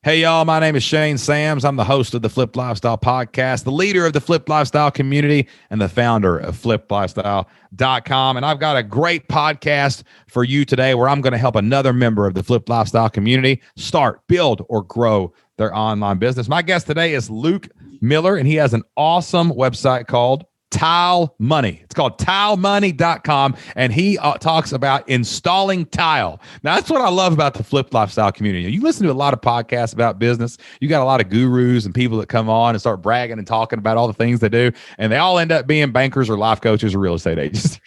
Hey, y'all. My name is Shane Sams. I'm the host of the Flip Lifestyle podcast, the leader of the Flip Lifestyle community, and the founder of fliplifestyle.com. And I've got a great podcast for you today where I'm going to help another member of the Flip Lifestyle community start, build, or grow their online business. My guest today is Luke Miller, and he has an awesome website called Tile Money. It's called tilemoney.com, and he talks about installing tile. Now, that's what I love about the Flip Lifestyle community. You listen to a lot of podcasts about business. You got a lot of gurus and people that come on and start bragging and talking about all the things they do, and they all end up being bankers or life coaches or real estate agents.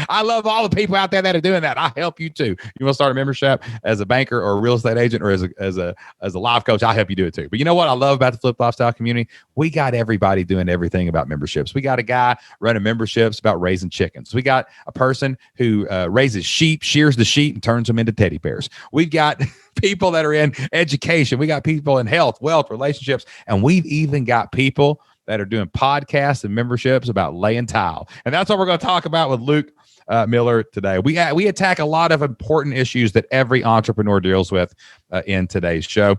I love all the people out there that are doing that. I help you too. You want to start a membership as a banker or a real estate agent or as a life coach, I'll help you do it too. But you know what I love about the Flip Lifestyle community? We got everybody doing everything about memberships. We got a guy running memberships about raising chickens. We got a person who raises sheep, shears the sheep, and turns them into teddy bears. We've got people that are in education. We got people in health, wealth, relationships, and we've even got people that are doing podcasts and memberships about laying tile. And that's what we're going to talk about with Luke Miller today. We attack a lot of important issues that every entrepreneur deals with in today's show.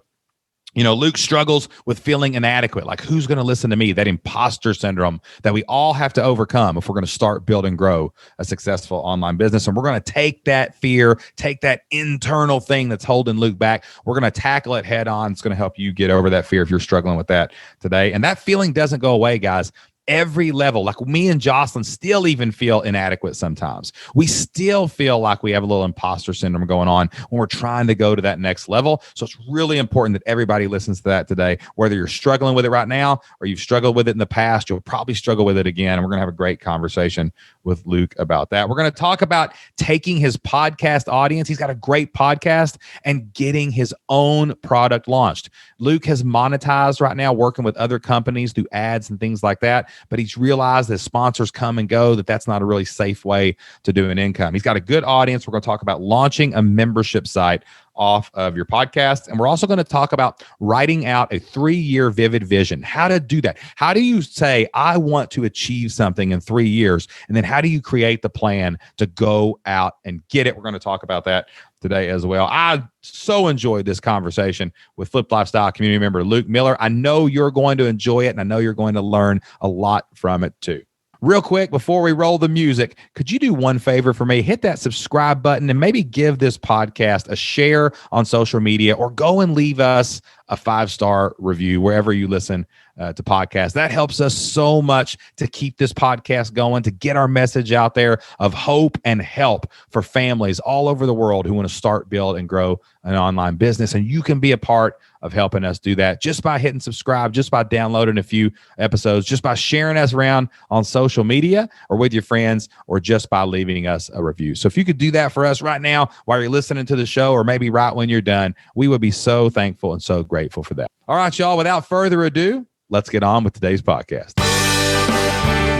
You know, Luke struggles with feeling inadequate. Like, who's going to listen to me? That imposter syndrome that we all have to overcome if we're going to start, build, and grow a successful online business. And we're going to take that fear, take that internal thing that's holding Luke back. We're going to tackle it head on. It's going to help you get over that fear if you're struggling with that today. And that feeling doesn't go away, guys. Every level, like me and Jocelyn still even feel inadequate sometimes. We still feel like we have a little imposter syndrome going on when we're trying to go to that next level. So it's really important that everybody listens to that today. Whether you're struggling with it right now or you've struggled with it in the past, you'll probably struggle with it again. And we're going to have a great conversation with Luke about that. We're going to talk about taking his podcast audience. He's got a great podcast and getting his own product launched. Luke has monetized right now, working with other companies through ads and things like that. But he's realized that sponsors come and go, that's not a really safe way to do an income. He's got a good audience. We're going to talk about launching a membership site off of your podcast. And we're also going to talk about writing out a 3-year vivid vision, how to do that. How do you say, I want to achieve something in 3 years? And then how do you create the plan to go out and get it? We're going to talk about that today as well. I so enjoyed this conversation with Flip Lifestyle community member Luke Miller. I know you're going to enjoy it, and I know you're going to learn a lot from it too. Real quick, before we roll the music, could you do one favor for me? Hit that subscribe button and maybe give this podcast a share on social media, or go and leave us a 5-star review wherever you listen to podcasts. That helps us so much to keep this podcast going, to get our message out there of hope and help for families all over the world who want to start, build, and grow an online business. And you can be a part of helping us do that just by hitting subscribe, just by downloading a few episodes, just by sharing us around on social media or with your friends, or just by leaving us a review. So if you could do that for us right now while you're listening to the show, or maybe right when you're done, we would be so thankful and so grateful for that. All right, y'all, without further ado, let's get on with today's podcast.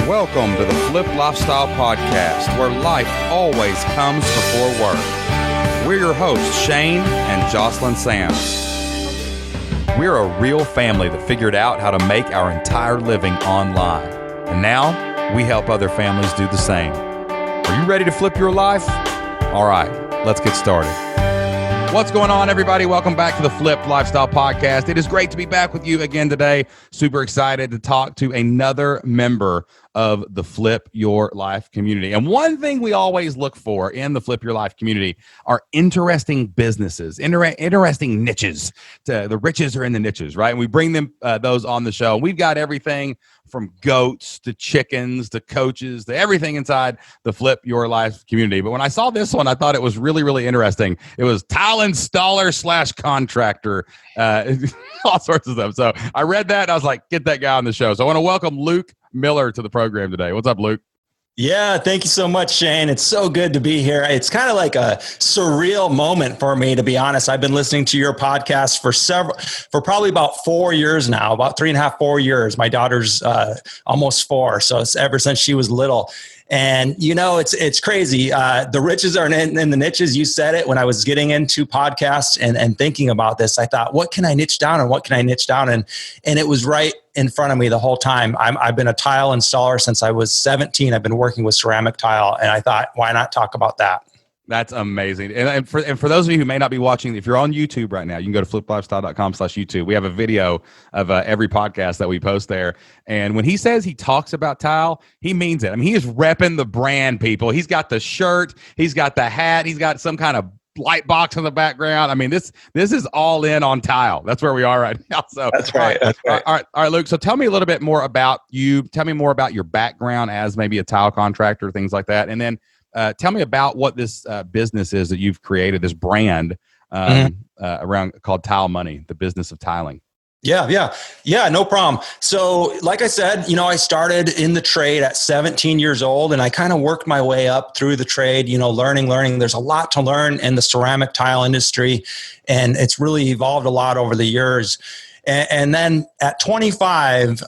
Welcome to the Flip Lifestyle Podcast, where life always comes before work. We're your hosts, Shane and Jocelyn Sams. We're a real family that figured out how to make our entire living online. And now we help other families do the same. Are you ready to flip your life? All right, let's get started. What's going on, everybody? Welcome back to the Flip Lifestyle Podcast. It is great to be back with you again today. Super excited to talk to another member of the Flip Your Life community. And one thing we always look for in the Flip Your Life community are interesting businesses, interesting niches. The riches are in the niches, right? And we bring them those on the show. We've got everything from goats to chickens to coaches to everything inside the Flip Your Life community. But when I saw this one, I thought it was really, really interesting. It was tile installer / contractor, all sorts of stuff. So I read that and I was like, get that guy on the show. So I want to welcome Luke Miller to the program today. What's up, Luke? Yeah, thank you so much, Shane. It's so good to be here. It's kind of like a surreal moment for me, to be honest. I've been listening to your podcast for probably about 4 years now, about 3.5, 4 years. My daughter's almost 4, so it's ever since she was little. And, you know, it's crazy. The riches are in the niches. You said it. When I was getting into podcasts and thinking about this, I thought, what can I niche down and what can I niche down? And it was right in front of me the whole time. I've been a tile installer since I was 17. I've been working with ceramic tile. And I thought, why not talk about that? That's amazing. And for those of you who may not be watching, if you're on YouTube right now, you can go to fliplifestyle.com/YouTube. We have a video of every podcast that we post there. And when he says he talks about tile, he means it. I mean, he is repping the brand, people. He's got the shirt, he's got the hat, he's got some kind of light box in the background. I mean, this is all in on tile. That's where we are right now. So that's right. That's right. All right, Luke. So tell me a little bit more about you. Tell me more about your background as maybe a tile contractor, things like that. And then tell me about what this business is that you've created, this brand around called Tile Money, the business of tiling. Yeah, no problem. So like I said, I started in the trade at 17 years old, and I kind of worked my way up through the trade, learning. There's a lot to learn in the ceramic tile industry, and it's really evolved a lot over the years. And then at 25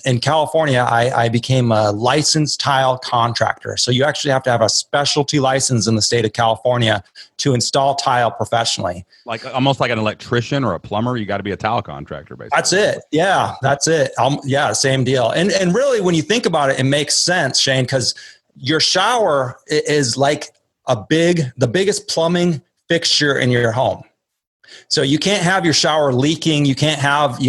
in California, I became a licensed tile contractor. So you actually have to have a specialty license in the state of California to install tile professionally. Like almost like an electrician or a plumber, you got to be a tile contractor, basically. That's it. Yeah, that's it. Same deal. And really, when you think about it, it makes sense, Shane, because your shower is like the biggest plumbing fixture in your home. So you can't have your shower leaking. You can't have,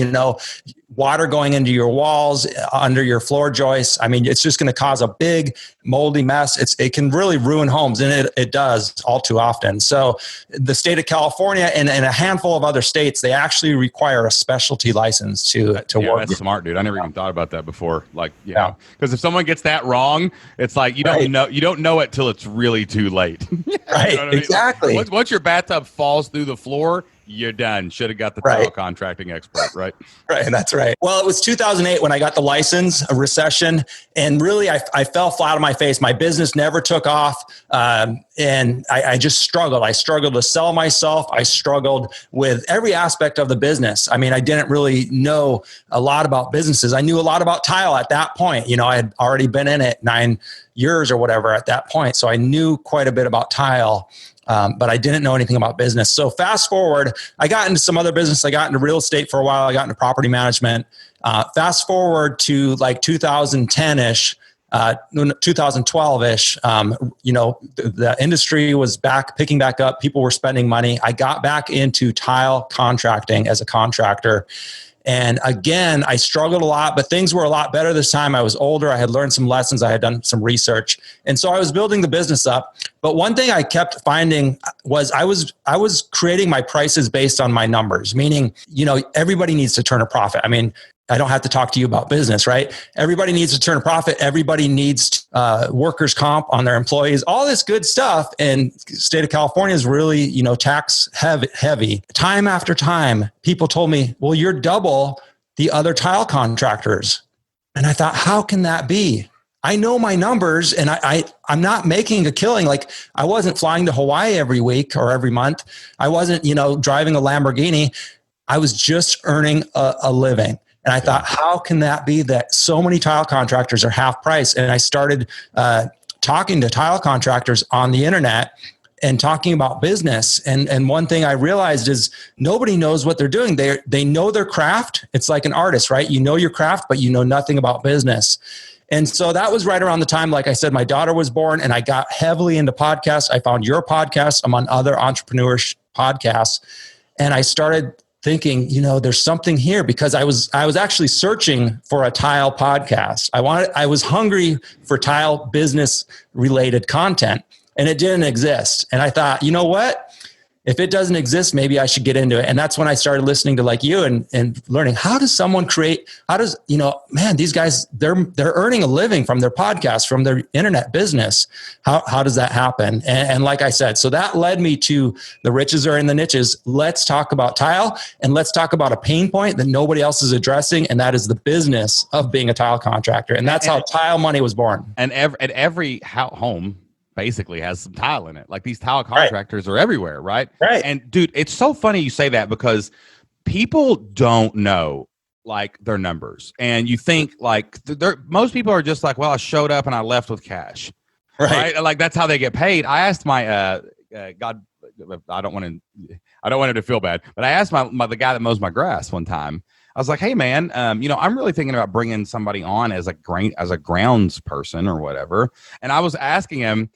water going into your walls, under your floor joists. I mean, it's just going to cause a big moldy mess. It can really ruin homes, and it does all too often. So the state of California and a handful of other states, they actually require a specialty license to work. That's smart, dude. I never even thought about that before. Because if someone gets that wrong, it's like you don't know it till it's really too late. Right. Exactly. Like, once your bathtub falls through the floor, you're done. Should have got the tile contracting expert, right? Right, that's right. Well, it was 2008 when I got the license, a recession, and really I fell flat on my face. My business never took off, and I just struggled. I struggled to sell myself. I struggled with every aspect of the business. I mean, I didn't really know a lot about businesses. I knew a lot about tile at that point. I had already been in it 9 years or whatever at that point, so I knew quite a bit about tile. But I didn't know anything about business. So fast forward, I got into some other business. I got into real estate for a while. I got into property management. Fast forward to like 2010-ish, 2012-ish, the industry was picking back up. People were spending money. I got back into tile contracting as a contractor. And again, I struggled a lot, but things were a lot better this time. I was older. I had learned some lessons. I had done some research. And so I was building the business up. But one thing I kept finding was I was creating my prices based on my numbers, meaning, everybody needs to turn a profit. I mean, I don't have to talk to you about business, right? Everybody needs to turn a profit. Everybody needs workers' comp on their employees, all this good stuff. And the state of California is really, tax heavy. Time after time, people told me, well, you're double the other tile contractors. And I thought, how can that be? I know my numbers, and I'm not making a killing. Like, I wasn't flying to Hawaii every week or every month. I wasn't, driving a Lamborghini. I was just earning a living. And I thought, how can that be that so many tile contractors are half price? And I started talking to tile contractors on the internet and talking about business. And one thing I realized is nobody knows what they're doing. They know their craft. It's like an artist, right? You know your craft, but you know nothing about business. And so that was right around the time, like I said, my daughter was born, and I got heavily into podcasts. I found your podcast among other entrepreneurs podcasts. And I started thinking, there's something here, because I was actually searching for a tile podcast. I was hungry for tile business related content, and it didn't exist. And I thought, you know what? If it doesn't exist, maybe I should get into it. And that's when I started listening to like you and learning, how does someone create, these guys, they're earning a living from their podcast, from their internet business. How does that happen? And like I said, so that led me to the riches are in the niches. Let's talk about tile, and let's talk about a pain point that nobody else is addressing. And that is the business of being a tile contractor. And that's how Tile Money was born. And every home basically has some tile in it. Like, these tile contractors are everywhere, right? Right. And dude, it's so funny you say that, because people don't know like their numbers, and you think like most people are just like, well, I showed up and I left with cash, right? Like, that's how they get paid. I asked my God, I don't want him to feel bad, but I asked the guy that mows my grass one time. I was like, hey man, I'm really thinking about bringing somebody on as a grounds person or whatever. And I was asking him,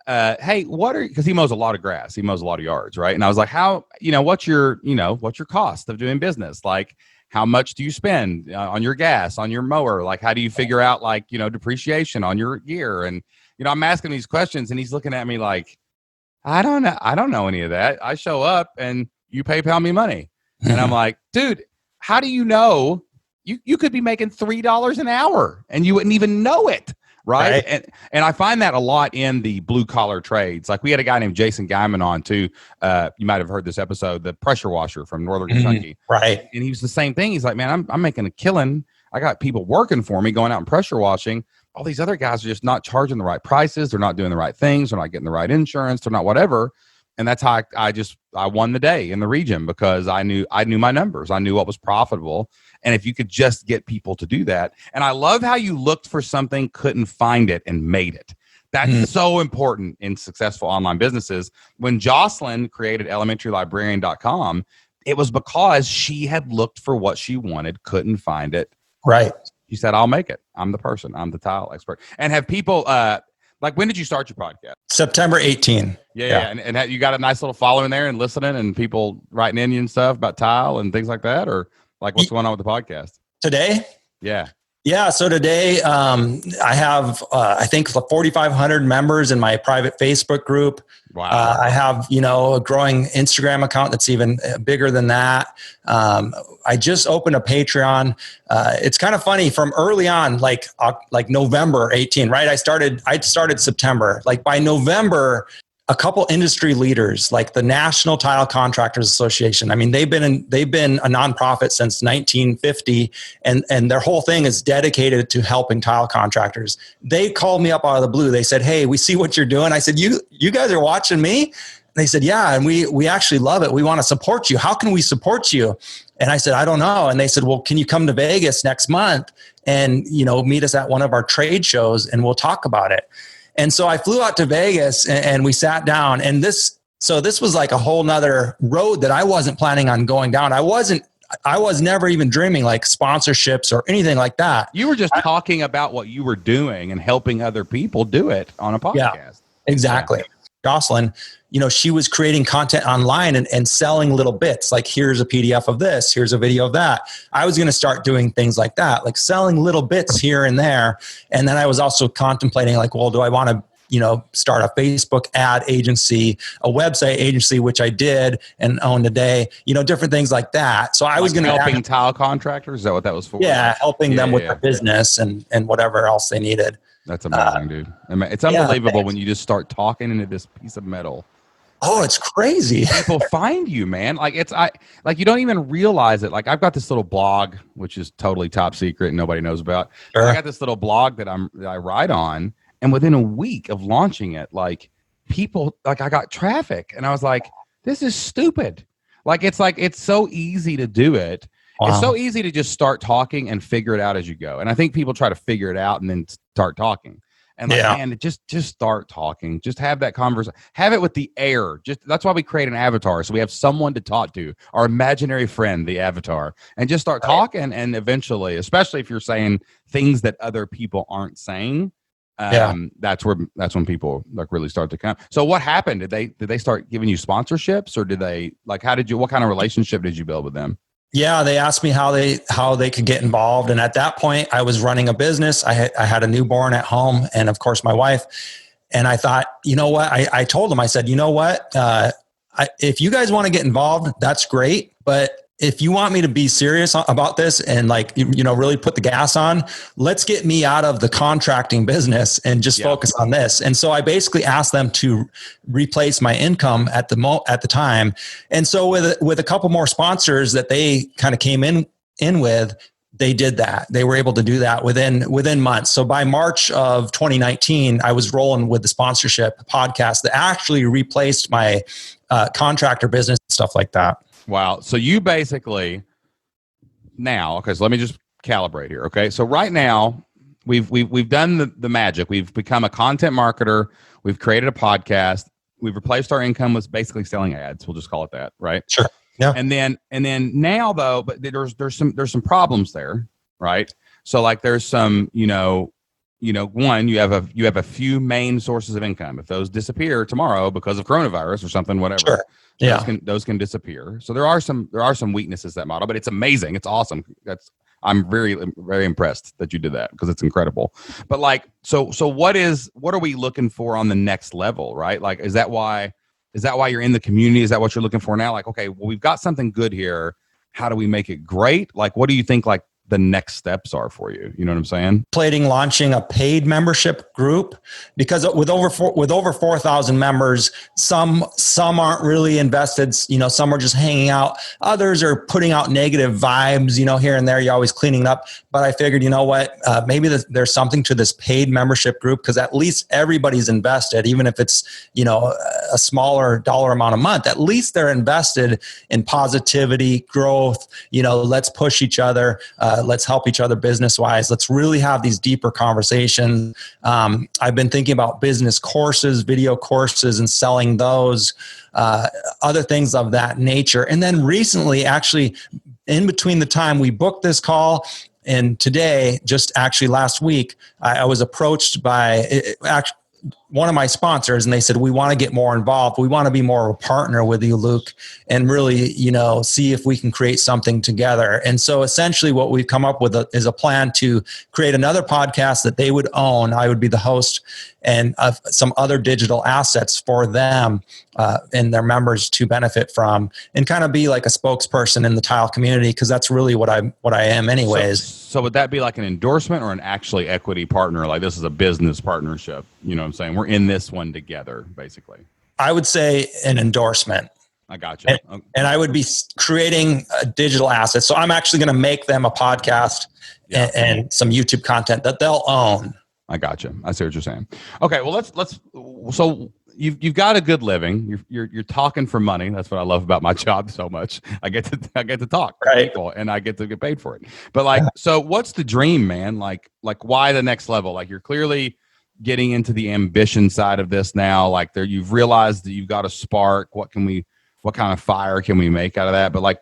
hey, because he mows a lot of grass, he mows a lot of yards, right? And I was like, what's your cost of doing business? Like, how much do you spend on your gas, on your mower? Like, how do you figure out depreciation on your gear? And, I'm asking these questions and he's looking at me like, I don't know any of that. I show up and you PayPal me money. And I'm like, dude, how do you know? You could be making $3 an hour and you wouldn't even know it. Right. And I find that a lot in the blue collar trades. Like we had a guy named Jason Guyman on too. You might have heard this episode, the pressure washer from Northern Kentucky. Right. And he was the same thing. He's like, man, I'm making a killing. I got people working for me going out and pressure washing. All these other guys are just not charging the right prices. They're not doing the right things. They're not getting the right insurance. They're not whatever. And that's how I won the day in the region because I knew my numbers. I knew what was profitable. And if you could just get people to do that. And I love how you looked for something, couldn't find it, and made it. That's so important in successful online businesses. When Jocelyn created elementarylibrarian.com, it was because she had looked for what she wanted, couldn't find it. Right. She said, I'll make it. I'm the person. I'm the tile expert. And have people, when did you start your podcast? September 18. Yeah. And you got a nice little following there and listening and people writing in you and stuff about tile and things like that? Or what's going on with the podcast? Today? Yeah. Yeah. So today I have, I think 4,500 members in my private Facebook group. Wow. I have, a growing Instagram account that's even bigger than that. I just opened a Patreon. It's kind of funny from early on, like November 18, right? I started September. Like by November, a couple industry leaders, like the National Tile Contractors Association. I mean, they've been a nonprofit since 1950, and their whole thing is dedicated to helping tile contractors. They called me up out of the blue. They said, "Hey, we see what you're doing." I said, "You guys are watching me?" And they said, "Yeah, and we actually love it. We want to support you. How can we support you?" And I said, "I don't know." And they said, "Well, can you come to Vegas next month and meet us at one of our trade shows and we'll talk about it?" And so I flew out to Vegas and we sat down, and this was like a whole nother road that I wasn't planning on going down. I was never even dreaming like sponsorships or anything like that. You were just talking about what you were doing and helping other people do it on a podcast. Yeah, exactly. Yeah. Jocelyn, she was creating content online and selling little bits. Like, here's a PDF of this, here's a video of that. I was going to start doing things like that, like selling little bits here and there. And then I was also contemplating like, well, do I want to, start a Facebook ad agency, a website agency, which I did and own today, different things like that. So I was going to helping tile contractors. Is that what that was for? Yeah. Helping them with their business and whatever else they needed. That's amazing, dude. It's unbelievable when you just start talking into this piece of metal. Oh, it's crazy. People find you, man. Like you don't even realize it. Like I've got this little blog, which is totally top secret and nobody knows about. Sure. I got this little blog that I write on, and within a week of launching it, like people, like I got traffic, and I was like, this is stupid. It's so easy to do it. Wow. It's so easy to just start talking and figure it out as you go. And I think people try to figure it out and then start talking. And man, just start talking. Just have that conversation. Have it with the air. That's why we create an avatar, so we have someone to talk to, our imaginary friend, the avatar, and just start talking. And eventually, especially if you're saying things that other people aren't saying, that's when people like really start to come. So what happened? Did they start giving you sponsorships, or did they what kind of relationship did you build with them? Yeah, they asked me how they could get involved, and at that point, I was running a business. I had a newborn at home, and of course, my wife. And I thought, you know what? I told them, I said, you know what? If you guys want to get involved, that's great. But if you want me to be serious about this and really put the gas on, let's get me out of the contracting business and just focus on this. And so I basically asked them to replace my income at the time. And so with a couple more sponsors that they kind of came in with, they did that. They were able to do that within months. So by March of 2019, I was rolling with the sponsorship podcast that actually replaced my contractor business, stuff like that. Wow. So you basically now, okay, so let me just calibrate here. Okay. So right now we've done the magic. We've become a content marketer. We've created a podcast. We've replaced our income with basically selling ads. We'll just call it that. Right. Sure. Yeah. And then now though, but there's some problems there. Right. So like there's some, one, you have a few main sources of income. If those disappear tomorrow because of coronavirus or something, whatever, Sure. Yeah. those can disappear. So there are some weaknesses to that model, but it's amazing. It's awesome. I'm very, very impressed that you did that, because it's incredible. But like, so what are we looking for on the next level, right? Like, is that why you're in the community? Is that what you're looking for now? Like, okay, well, we've got something good here. How do we make it great? Like, what do you think, like, the next steps are for you? You know what I'm saying? Plating launching a paid membership group, because with over 4,000 members, some aren't really invested. Some are just hanging out. Others are putting out negative vibes, here and there. You're always cleaning up. But I figured, maybe there's something to this paid membership group, because at least everybody's invested, even if it's, a smaller dollar amount a month. At least they're invested in positivity, growth. Let's push each other. Let's help each other business wise. Let's really have these deeper conversations. I've been thinking about business courses, video courses, and selling those, other things of that nature. And then recently, actually, in between the time we booked this call and today, just actually last week, I was approached by one of my sponsors, and they said, we want to get more involved. We want to be more of a partner with you, Luke, and really, see if we can create something together. And so essentially what we've come up with is a plan to create another podcast that they would own. I would be the host, and some other digital assets for them and their members to benefit from, and kind of be like a spokesperson in the tile community, because that's really what I am anyways. So would that be like an endorsement or an actually equity partner? Like, this is a business partnership. You know what I'm saying? We're in this one together, basically. I would say an endorsement. I got you. And I would be creating a digital asset. So I'm actually going to make them a podcast and some YouTube content that they'll own. I got you. I see what you're saying. Okay, well, let's. So you've got a good living. You're talking for money. That's what I love about my job so much. I get to talk to people, and I get to get paid for it. But like, so what's the dream, man? Like why the next level? Like, you're clearly getting into the ambition side of this now. Like, you've realized that you've got a spark. What kind of fire can we make out of that? But like,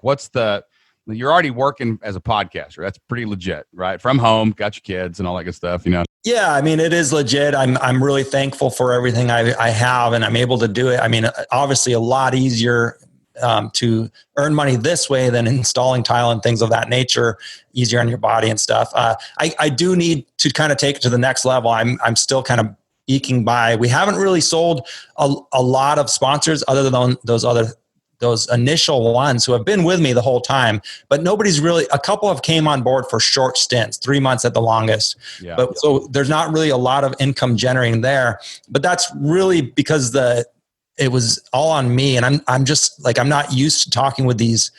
you're already working as a podcaster. That's pretty legit, right? From home, got your kids and all that good stuff, Yeah, I mean, it is legit. I'm really thankful for everything I have, and I'm able to do it. I mean, obviously a lot easier to earn money this way than installing tile and things of that nature, easier on your body and stuff. I do need to kind of take it to the next level. I'm still kind of eking by. We haven't really sold a lot of sponsors other than those initial ones who have been with me the whole time, but nobody's really, a couple have came on board for short stints, 3 months at the longest. Yeah. But so there's not really a lot of income generating there, but that's really because it was all on me. And I'm just like, I'm not used to talking with these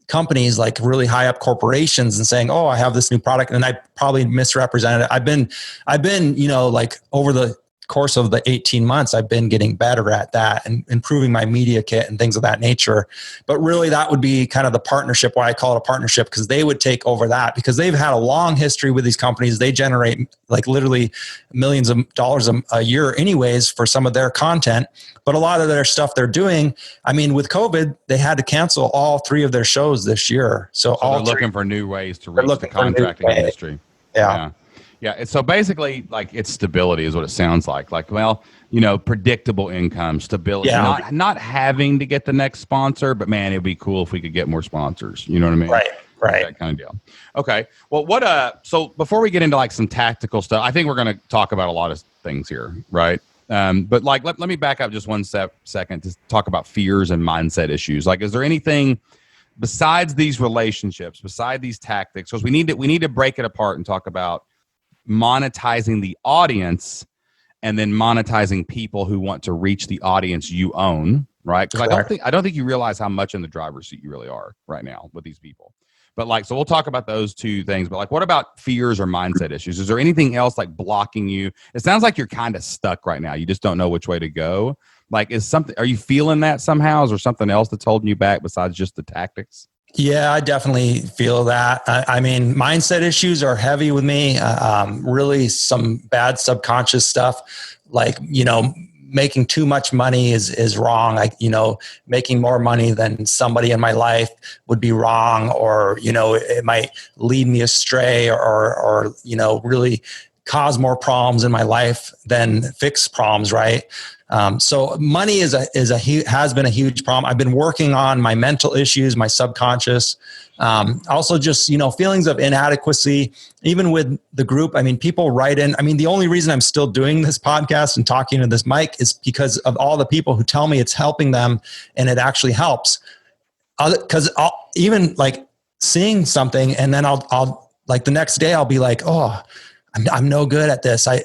companies, like really high up corporations, and saying, oh, I have this new product. And I probably misrepresented it. I've been, like over the course of the 18 months, I've been getting better at that and improving my media kit and things of that nature. But really that would be kind of the partnership, why I call it a partnership, because they would take over that, because they've had a long history with these companies. They generate like literally millions of dollars a year anyways for some of their content. But a lot of their stuff they're doing, I mean, with COVID, they had to cancel all 3 of their shows this year. So they're looking for new ways to reach the contracting industry. Yeah. Yeah. So basically, like, it's stability is what it sounds like. Like, well, predictable income, stability, not having to get the next sponsor, but man, it'd be cool if we could get more sponsors. You know what I mean? Right. That kind of deal. Okay. Well, so before we get into like some tactical stuff, I think we're going to talk about a lot of things here. Right. But like, let me back up just one second to talk about fears and mindset issues. Like, is there anything besides these relationships, beside these tactics? Because we need to break it apart and talk about monetizing the audience, and then monetizing people who want to reach the audience you own, right? Because I don't think you realize how much in the driver's seat you really are right now with these people. But like, so we'll talk about those two things. But like, what about fears or mindset issues? Is there anything else like blocking you? It sounds like you're kind of stuck right now. You just don't know which way to go. Like, are you feeling that somehow? Is there something else that's holding you back besides just the tactics? Yeah, I definitely feel that. I mean, mindset issues are heavy with me. Really some bad subconscious stuff, like, making too much money is wrong. Like, making more money than somebody in my life would be wrong, or, it might lead me astray, or really cause more problems in my life than fix problems, right? So money has been a huge problem. I've been working on my mental issues, my subconscious, also just, feelings of inadequacy, even with the group. I mean, people write in. I mean, the only reason I'm still doing this podcast and talking to this mic is because of all the people who tell me it's helping them and it actually helps. Because I'll even like seeing something, and then I'll like the next day I'll be like, oh, I'm no good at this. I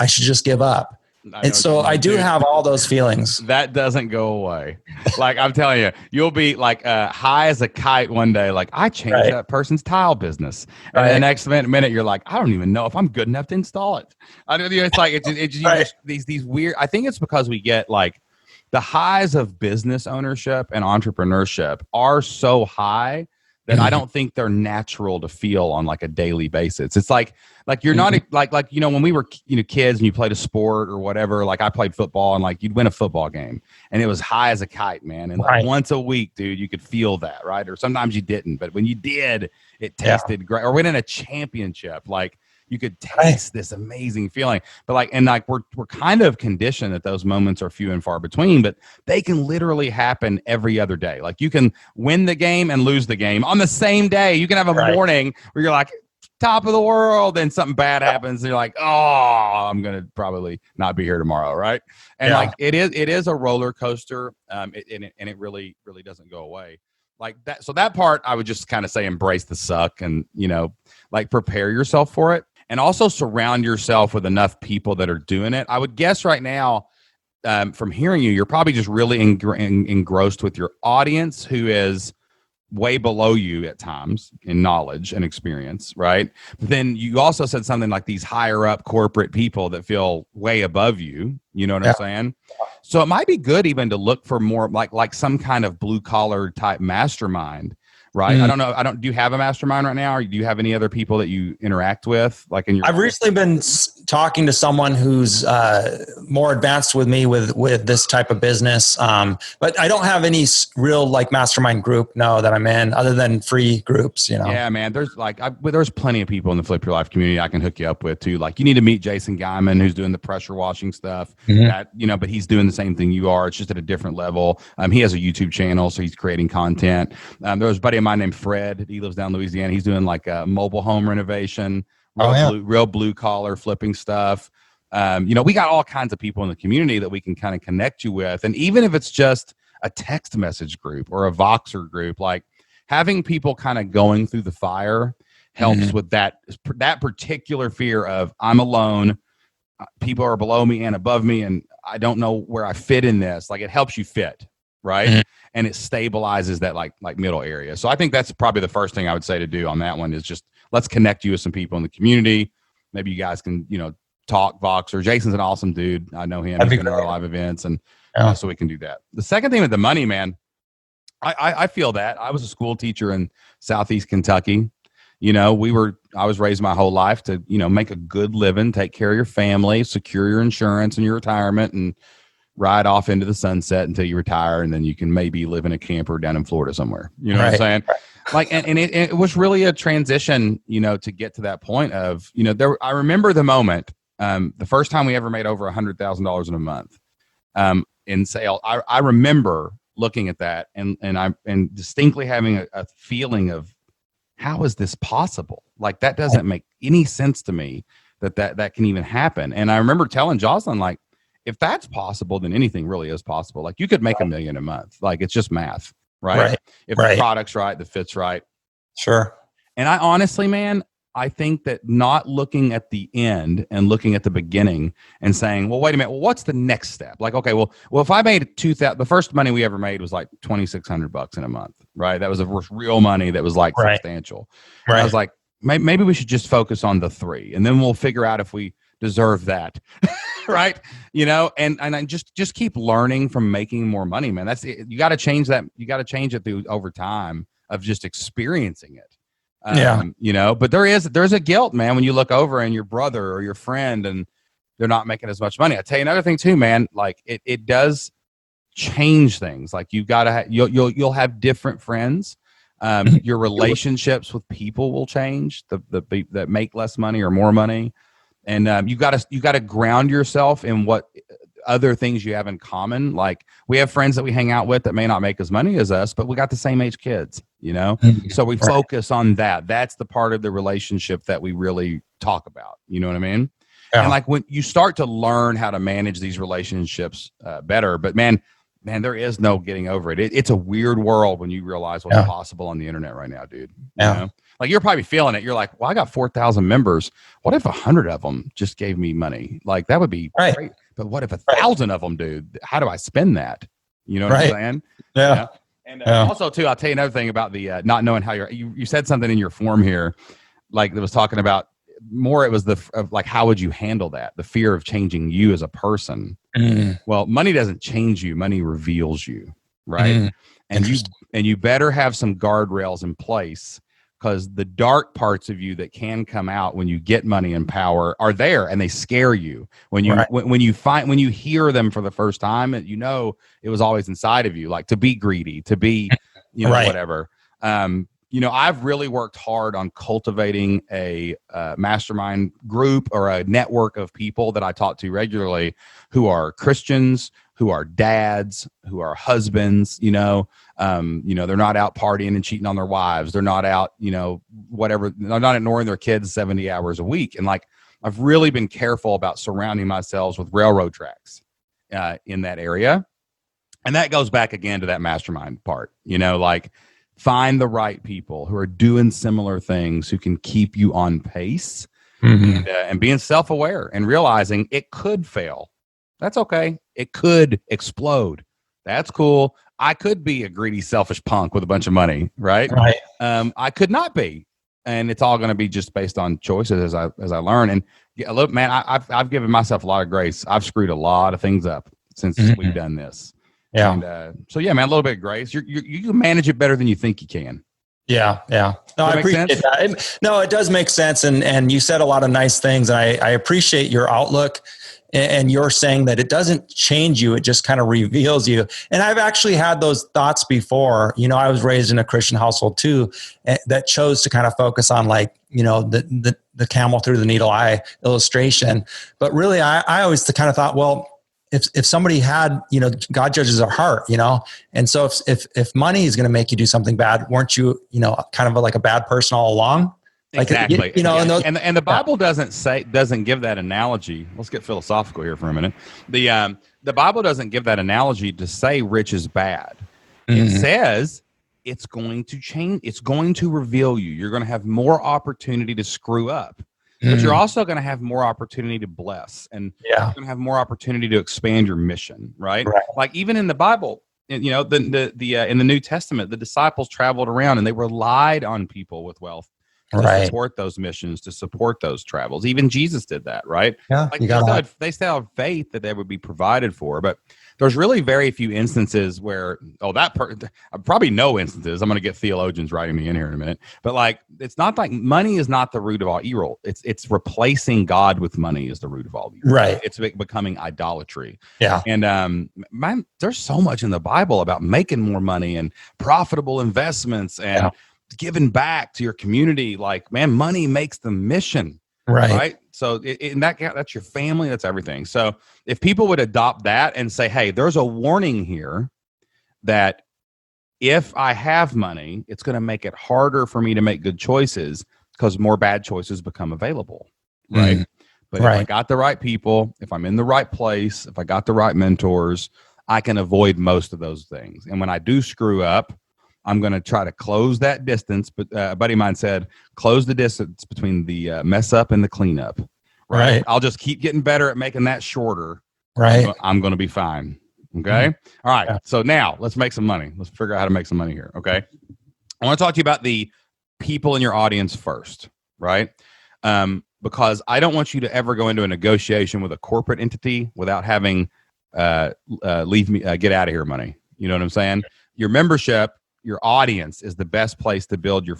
should just give up. And so I do have all those feelings. That doesn't go away. Like I'm telling you, you'll be like high as a kite one day. Like I changed that person's tile business, and the next minute you're like, I don't even know if I'm good enough to install it. It's like it's these weird. I think it's because we get like the highs of business ownership and entrepreneurship are so high that I don't think they're natural to feel on like a daily basis. It's like you're not like when we were kids and you played a sport or whatever, like I played football and like you'd win a football game and it was high as a kite, man. And like once a week, dude, you could feel that, right? Or sometimes you didn't, but when you did, it tasted great. Or winning a championship, like you could taste this amazing feeling. But we're kind of conditioned that those moments are few and far between, but they can literally happen every other day. Like you can win the game and lose the game on the same day. You can have a morning where you're like top of the world, and something bad happens and you're like, oh, I'm going to probably not be here tomorrow. Right. And like it is a roller coaster. And it really, really doesn't go away like that. So that part I would just kind of say, embrace the suck and, like prepare yourself for it. And also surround yourself with enough people that are doing it. I would guess right now, from hearing you, you're probably just really engrossed with your audience, who is way below you at times in knowledge and experience, right? But then you also said something like these higher up corporate people that feel way above you. You know what I'm saying? So it might be good even to look for more like some kind of blue collar type mastermind. Right. I don't know. Do you have a mastermind right now, or do you have any other people that you interact with? Like in your I've recently been talking to someone who's more advanced with me with this type of business. But I don't have any real like mastermind group that I'm in, other than free groups, Yeah, man. There's plenty of people in the Flip Your Life community I can hook you up with too. Like you need to meet Jason Guyman, who's doing the pressure washing stuff. But he's doing the same thing you are. It's just at a different level. He has a YouTube channel, so he's creating content. There was a buddy of mine named Fred. He lives down in Louisiana. He's doing like a mobile home renovation, real blue collar flipping stuff. We got all kinds of people in the community that we can kind of connect you with. And even if it's just a text message group or a Voxer group, like having people kind of going through the fire helps with that particular fear of I'm alone. People are below me and above me, and I don't know where I fit in this. Like it helps you fit. Right. And it stabilizes that like middle area. So I think that's probably the first thing I would say to do on that one is just let's connect you with some people in the community. Maybe you guys can, talk Voxer. Jason's an awesome dude. I know him. He's been to our live events, and so we can do that. The second thing with the money, man, I feel that. I was a school teacher in Southeast Kentucky. I was raised my whole life to, make a good living, take care of your family, secure your insurance and your retirement, and ride off into the sunset until you retire, and then you can maybe live in a camper down in Florida somewhere. You know what I'm saying? Like, and it was really a transition, to get to that point of, I remember the moment, the first time we ever made over $100,000 in a month, in sale. I remember looking at that and distinctly having a feeling of, how is this possible? Like that doesn't make any sense to me that can even happen. And I remember telling Jocelyn, like, if that's possible, then anything really is possible. Like you could make $1 million a month. Like it's just math, right? If the product's right, the fit's right. Sure. And I honestly, man, I think that not looking at the end and looking at the beginning and saying, well, wait a minute, well, what's the next step? Like, okay, well, if I made the first money we ever made was like $2,600 in a month, right? That was the first real money that was like substantial. Right. I was like, maybe we should just focus on the 3, and then we'll figure out if we deserve that. Right. And I just keep learning from making more money, man. That's it. You got to change that. You got to change it through over time of just experiencing it. But there's a guilt, man, when you look over and your brother or your friend and they're not making as much money. I tell you another thing too, man, like it does change things. Like you've got to you'll have different friends. Your relationships with people will change that make less money or more money. And you got to ground yourself in what other things you have in common. Like we have friends that we hang out with that may not make as money as us, but we got the same age kids, you know? So we focus on that. That's the part of the relationship that we really talk about. You know what I mean? Yeah. And like when you start to learn how to manage these relationships better, but man, there is no getting over it. It's a weird world when you realize what's possible on the internet right now, dude. You know? Like you're probably feeling it. You're like, well, I got 4,000 members. What if 100 of them just gave me money? Like that would be great. But what if 1,000 of them do? How do I spend that? You know what I'm saying? Yeah. And also too, I'll tell you another thing about the not knowing how you said something in your form here, like that was talking about more. It was like, how would you handle that? The fear of changing you as a person. Well, money doesn't change you. Money reveals you. Right. And you better have some guardrails in place, because the dark parts of you that can come out when you get money and power are there, and they scare you when you when you hear them for the first time. You know it was always inside of you, like to be greedy, to be whatever. I've really worked hard on cultivating a mastermind group or a network of people that I talk to regularly who are Christians, who are dads, who are husbands, they're not out partying and cheating on their wives. They're not out, whatever. They're not ignoring their kids 70 hours a week. And like, I've really been careful about surrounding myself with railroad tracks in that area. And that goes back again to that mastermind part, like find the right people who are doing similar things, who can keep you on pace and being self-aware and realizing it could fail. That's okay. It could explode. That's cool. I could be a greedy, selfish punk with a bunch of money, right? I could not be, and it's all going to be just based on choices as I learn. And look, man, I've given myself a lot of grace. I've screwed a lot of things up since we've done this. Yeah. And so yeah, man, a little bit of grace. You can manage it better than you think you can. Yeah. No, I appreciate that. No, it does make sense. And you said a lot of nice things. And I appreciate your outlook. And you're saying that it doesn't change you, it just kind of reveals you. And I've actually had those thoughts before. I was raised in a Christian household too, that chose to kind of focus on like, the camel through the needle eye illustration. But really, I always kind of thought, well, if somebody had, God judges our heart, and so if money is going to make you do something bad, weren't you, kind of like a bad person all along? Like, exactly. And the Bible doesn't give that analogy. Let's get philosophical here for a minute. The Bible doesn't give that analogy to say rich is bad. It says it's going to change. It's going to reveal you. You're going to have more opportunity to screw up, but you're also going to have more opportunity to bless, and you're going to have more opportunity to expand your mission. Right? Like even in the Bible, in the New Testament, the disciples traveled around and they relied on people with wealth to support those missions, to support those travels. Even Jesus did that, right? Yeah, like they still have faith that they would be provided for, but there's really very few instances where, probably no instances. I'm going to get theologians writing me in here in a minute, but like, it's not like money is not the root of all evil. It's replacing God with money is the root of all evil. Right. It's becoming idolatry. Yeah. And there's so much in the Bible about making more money and profitable investments and giving back to your community. Like, man, money makes the mission. Right. So that's your family. That's everything. So if people would adopt that and say, hey, there's a warning here that if I have money, it's going to make it harder for me to make good choices because more bad choices become available. Right. But if I got the right people, if I'm in the right place, if I got the right mentors, I can avoid most of those things. And when I do screw up, I'm going to try to close that distance. But a buddy of mine said, close the distance between the mess up and the cleanup. Right. I'll just keep getting better at making that shorter. Right. I'm going to be fine. Okay. All right. Yeah. So now let's make some money. Let's figure out how to make some money here. Okay. I want to talk to you about the people in your audience first. Right. Because I don't want you to ever go into a negotiation with a corporate entity without having leave me, get out of here money. You know what I'm saying? Your membership, your audience is the best place to build your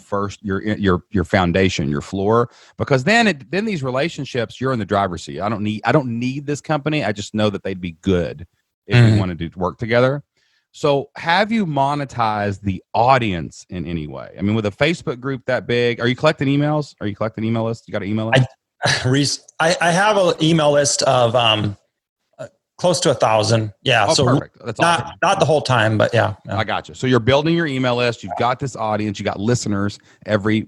foundation, your floor, because then these relationships, you're in the driver's seat. I don't need this company. I just know that they'd be good if we wanted to work together. So have you monetized the audience in any way? I mean, with a Facebook group that big, are you collecting emails? Are you collecting email lists? You got an email list? I have an email list of close to 1,000. Yeah. Oh, so perfect. That's awesome. Not the whole time, but yeah. I got you. So you're building your email list. You've got this audience. You got listeners every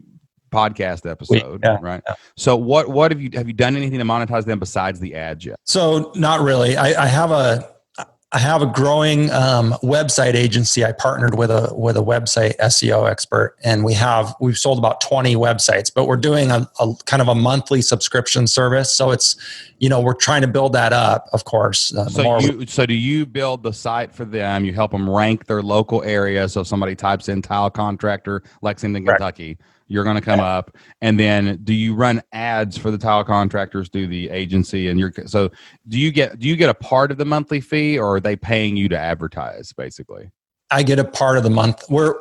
podcast episode, right? Yeah. So what have you done anything to monetize them besides the ads yet? So not really. I have a growing website agency. I partnered with a website SEO expert, and we've sold about 20 websites, but we're doing a kind of a monthly subscription service. So it's, we're trying to build that up, of course. So do you build the site for them? You help them rank their local area. So if somebody types in tile contractor, Lexington, Kentucky, you're going to come up. And then do you run ads for the tile contractors, do the agency? And so do you get a part of the monthly fee, or are they paying you to advertise basically? I get a part of the month. We're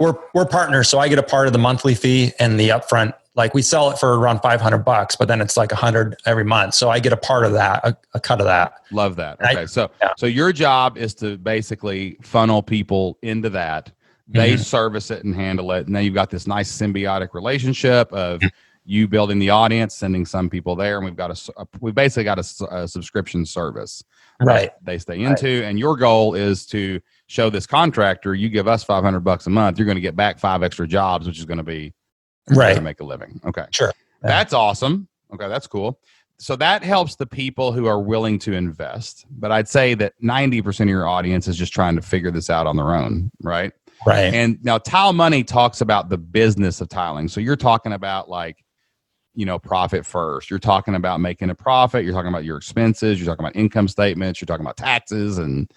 partners. So I get a part of the monthly fee and the upfront. Like we sell it for around $500, but then it's like $100 every month. So I get a part of that, a cut of that. Love that. Okay. So your job is to basically funnel people into that. They service it and handle it. And then you've got this nice symbiotic relationship of you building the audience, sending some people there. And we've basically got a subscription service right they stay into. And your goal is to show this contractor, you give us $500 a month, you're going to get back 5 extra jobs, which is going to be to make a living. Okay. Sure. Yeah. That's awesome. Okay. That's cool. So that helps the people who are willing to invest. But I'd say that 90% of your audience is just trying to figure this out on their own. Right. Right. And now Tile Money talks about the business of tiling. So you're talking about profit first. You're talking about making a profit. You're talking about your expenses. You're talking about income statements. You're talking about taxes and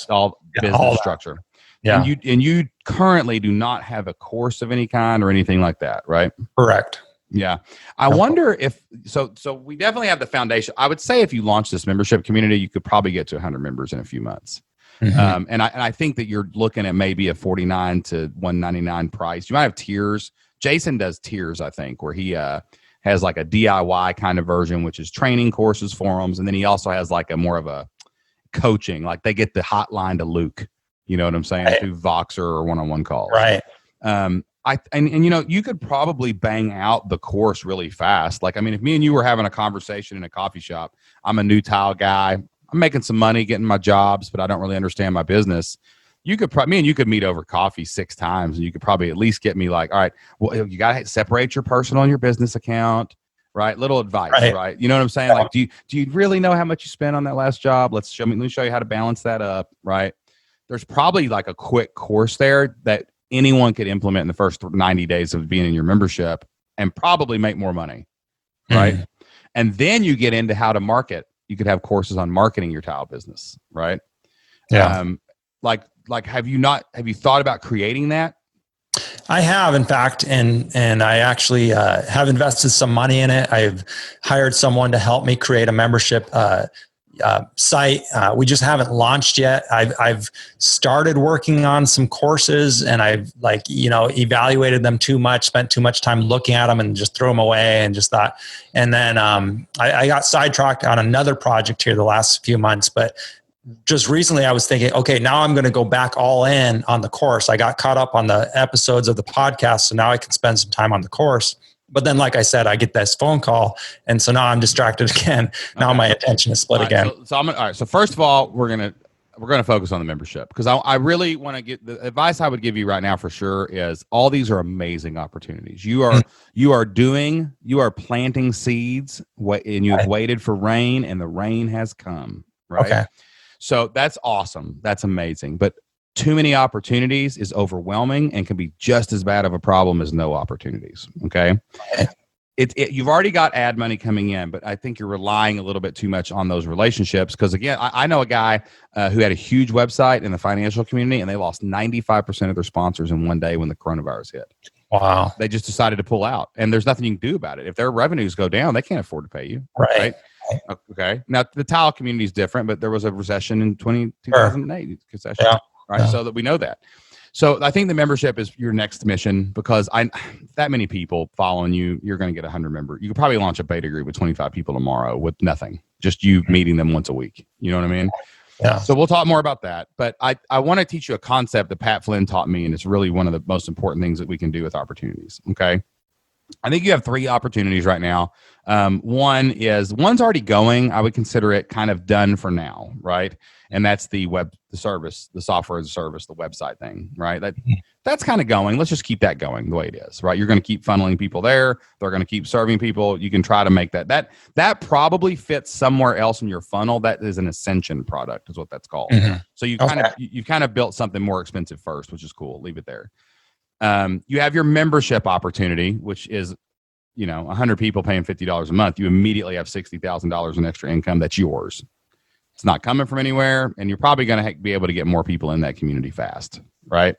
all business structure. Yeah. And you currently do not have a course of any kind or anything like that, right? Correct. Yeah. I wonder if, so we definitely have the foundation. I would say if you launch this membership community, you could probably get to 100 members in a few months. And I think that you're looking at maybe a $49 to $199 price. You might have tiers. Jason does tiers, I think, where he has like a DIY kind of version, which is training courses, forums, and then he also has like a more of a coaching, like they get the hotline to Luke. You know what I'm saying? Through Voxer or one-on-one calls. Right. You could probably bang out the course really fast. Like, I mean, if me and you were having a conversation in a coffee shop, I'm a new tile guy. I'm making some money getting my jobs, but I don't really understand my business. You could me and you could meet over coffee 6 times, and you could probably at least get me like, all right, well, you got to separate your personal and your business account, right? Little advice, right? You know what I'm saying? Like, do you really know how much you spent on that last job? Let me show you how to balance that up, right? There's probably like a quick course there that anyone could implement in the first 90 days of being in your membership and probably make more money, right? And then you get into how to market. You could have courses on marketing your tile business, right? Yeah. Have you thought about creating that? I have, in fact, and I actually have invested some money in it. I've hired someone to help me create a membership site. We just haven't launched yet. I've started working on some courses, and I've evaluated them too much, spent too much time looking at them and just threw them away and just thought. And then I got sidetracked on another project here the last few months, but just recently I was thinking, okay, now I'm going to go back all in on the course. I got caught up on the episodes of the podcast, so now I can spend some time on the course. But then, like I said, I get this phone call, and so now I'm distracted again. Now my attention is split again. All right. So first of all, we're gonna focus on the membership, because I really want to get the advice I would give you right now for sure is all these are amazing opportunities. You are planting seeds, and you have waited for rain, and the rain has come. Right. Okay. So that's awesome. That's amazing. But too many opportunities is overwhelming and can be just as bad of a problem as no opportunities. Okay. You've already got ad money coming in, but I think you're relying a little bit too much on those relationships. Because again, I know a guy who had a huge website in the financial community, and they lost 95% of their sponsors in one day when the coronavirus hit. Wow. They just decided to pull out, and there's nothing you can do about it. If their revenues go down, they can't afford to pay you. Right. Okay. Now the tile community is different, but there was a recession in 2008. Recession, right? So that we know that. So I think the membership is your next mission, because that many people following you, you're going to get 100 members. You could probably launch a beta group with 25 people tomorrow with nothing, just you meeting them once a week. You know what I mean? Yeah. So we'll talk more about that. But I want to teach you a concept that Pat Flynn taught me, and it's really one of the most important things that we can do with opportunities. Okay. I think you have three opportunities right now. One's already going. I would consider it kind of done for now, right? And that's the service, the software as a service, the website thing, right? That's kind of going. Let's just keep that going the way it is, right? You're going to keep funneling people there. They're going to keep serving people. You can try to make that probably fits somewhere else in your funnel. That is an ascension product, is what that's called. Mm-hmm. So you've kind of built something more expensive first, which is cool. Leave it there. You have your membership opportunity, which is 100 people paying $50 a month. You immediately have $60,000 in extra income that's yours. It's not coming from anywhere, and you're probably going to be able to get more people in that community fast, right?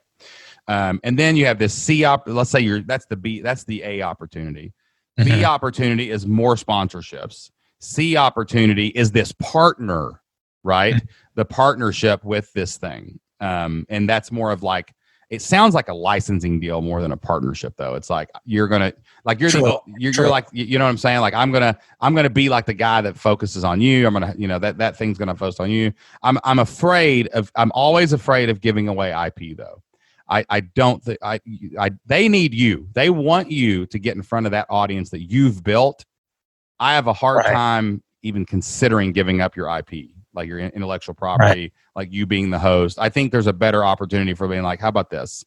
And then you have this C let's say that's the A opportunity. Mm-hmm. B opportunity is more sponsorships. C opportunity is this partner, right? Mm-hmm. The partnership with this thing. And that's more of like, it sounds like a licensing deal more than a partnership, though. It's like you're like like, you know what I'm saying? Like I'm gonna be like the guy that focuses on you. I'm gonna, that thing's gonna focus on you. I'm always afraid of giving away IP, though. They need you. They want you to get in front of that audience that you've built. I have a hard time even considering giving up your IP, like your intellectual property, like you being the host. I think there's a better opportunity for being like, how about this?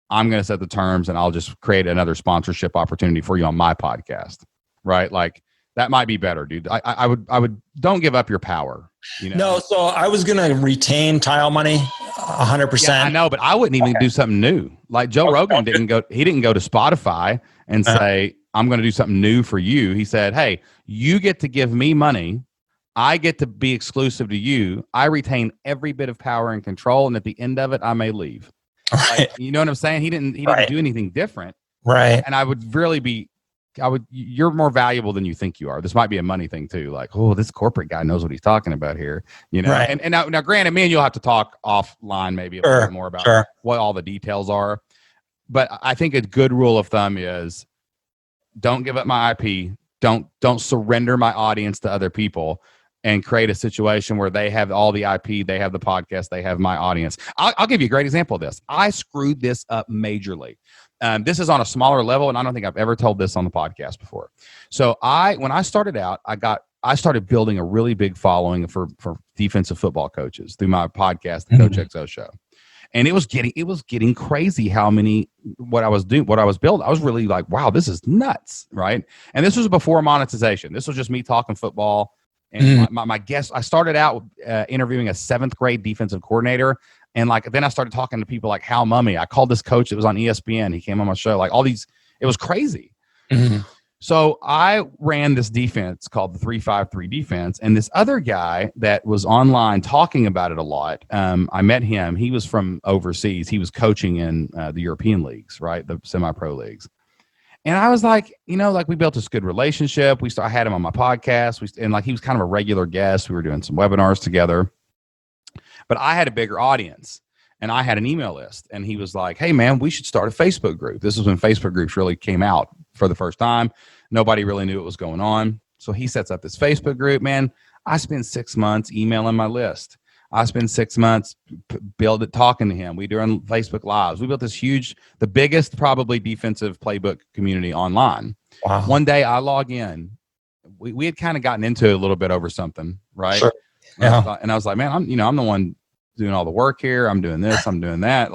I'm going to set the terms and I'll just create another sponsorship opportunity for you on my podcast, right? Like that might be better, dude. I would don't give up your power. No, so I was going to retain tile money 100%. Yeah, I know, but I wouldn't even do something new. Like Joe Rogan didn't go to Spotify and say, I'm going to do something new for you. He said, hey, you get to give me money. I get to be exclusive to you. I retain every bit of power and control. And at the end of it, I may leave. Right. Like, you know what I'm saying? He didn't do anything different. Right. And I would really you're more valuable than you think you are. This might be a money thing too. Like, oh, this corporate guy knows what he's talking about here. Right. And now granted, me and you'll have to talk offline maybe a little bit more about what all the details are. But I think a good rule of thumb is don't give up my IP. Don't surrender my audience to other people and create a situation where they have all the IP, they have the podcast, they have my audience. I'll give you a great example of this. I screwed this up majorly. This is on a smaller level, and I don't think I've ever told this on the podcast before. So when I started out, I started building a really big following for defensive football coaches through my podcast, the Coach XO Show. And it was getting crazy how many, what I was building. I was really like, wow, this is nuts, right? And this was before monetization. This was just me talking football. And my guest, I started out interviewing a 7th grade defensive coordinator. And then I started talking to people like Hal Mummy. I called this coach that was on ESPN. He came on my show, like all these, it was crazy. Mm-hmm. So I ran this defense called the 3-5-3 defense. And this other guy that was online talking about it a lot, I met him. He was from overseas. He was coaching in the European leagues, right? The semi-pro leagues. And I was like, we built this good relationship. I had him on my podcast. And he was kind of a regular guest. We were doing some webinars together. But I had a bigger audience. And I had an email list. And he was like, hey, man, we should start a Facebook group. This was when Facebook groups really came out for the first time. Nobody really knew what was going on. So he sets up this Facebook group. Man, I spent 6 months emailing my list. I spent 6 months talking to him. We doing Facebook Lives. We built this the biggest probably defensive playbook community online. Wow. One day I log in. We had kind of gotten into it a little bit over something, right? Sure. Yeah. And I was like, man, I'm the one doing all the work here. I'm doing this. I'm doing that.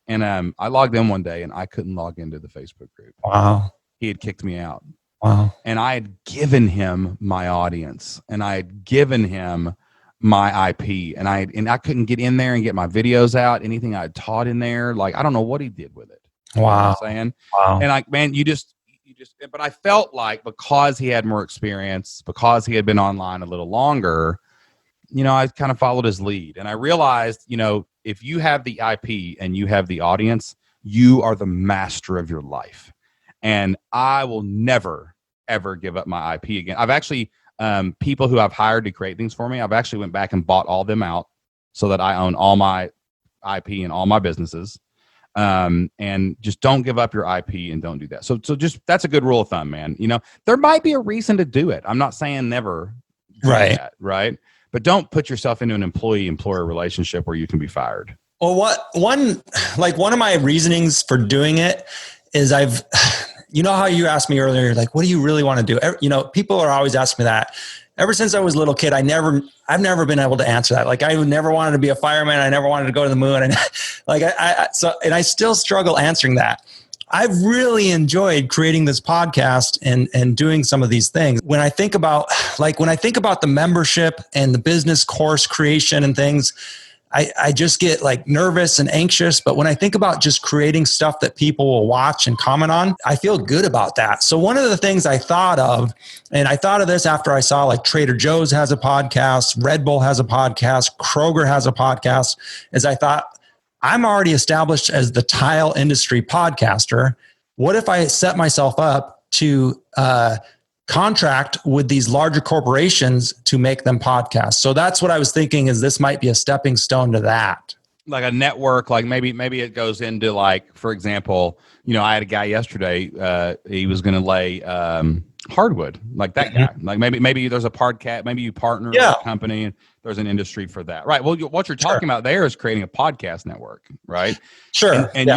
And I logged in one day and I couldn't log into the Facebook group. Wow. He had kicked me out. Wow. And I had given him my audience and I had given him my IP and I couldn't get in there and get my videos out, anything I had taught in there. Like, I don't know what he did with it. Wow. You know what I'm saying? Wow. And man, you just, but I felt like because he had more experience, because he had been online a little longer, I kind of followed his lead and I realized, if you have the IP and you have the audience, you are the master of your life. And I will never, ever give up my IP again. I've actually, people who I've hired to create things for me, I've actually went back and bought all them out so that I own all my IP and all my businesses. And just don't give up your IP and don't do that. So just, that's a good rule of thumb, man. There might be a reason to do it. I'm not saying never do that, right? But don't put yourself into an employee-employer relationship where you can be fired. Well, one of my reasonings for doing it is you know how you asked me earlier, like, what do you really want to do? You know, people are always asking me that. Ever since I was a little kid, I've never been able to answer that. Like, I never wanted to be a fireman. I never wanted to go to the moon. And I still struggle answering that. I've really enjoyed creating this podcast and doing some of these things. When I think about the membership and the business course creation and things, I just get like nervous and anxious. But when I think about just creating stuff that people will watch and comment on, I feel good about that. So one of the things I thought of, and I thought of this after I saw like Trader Joe's has a podcast, Red Bull has a podcast, Kroger has a podcast, is I thought, I'm already established as the tile industry podcaster. What if I set myself up to contract with these larger corporations to make them podcasts? So that's what I was thinking, is this might be a stepping stone to that. Like a network, like maybe it goes into, like, for example, you know, I had a guy yesterday, he was going to lay hardwood, like that guy. Like maybe there's a podcast, maybe you partner with a company and there's an industry for that. Right. Well, what you're talking about there is creating a podcast network, right? Sure. And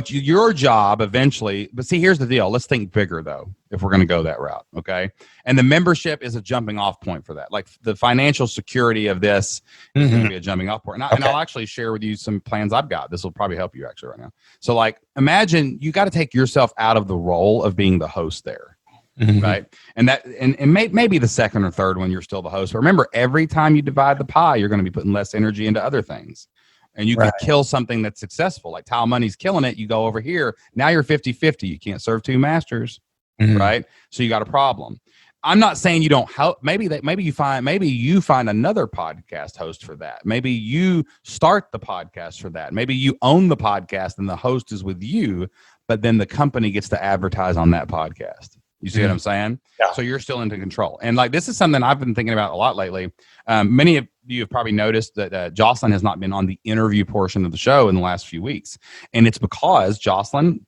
your job eventually, but see, here's the deal. Let's think bigger though, if we're going to go that route. Okay. And the membership is a jumping off point for that. Like the financial security of this is going to be a jumping off point. And I'll actually share with you some plans I've got. This will probably help you actually right now. So like, imagine you got to take yourself out of the role of being the host there. Right. And maybe the second or third one, you're still the host. But remember, every time you divide the pie, you're going to be putting less energy into other things. And you could kill something that's successful. Like Tile Money's killing it. You go over here. Now you're 50-50. You can't serve two masters. Right. So you got a problem. I'm not saying you don't help. Maybe you find another podcast host for that. Maybe you start the podcast for that. Maybe you own the podcast and the host is with you, but then the company gets to advertise on that podcast. You see what I'm saying? Yeah. So you're still into control. And like, this is something I've been thinking about a lot lately. Many of you have probably noticed that Jocelyn has not been on the interview portion of the show in the last few weeks. And it's because Jocelyn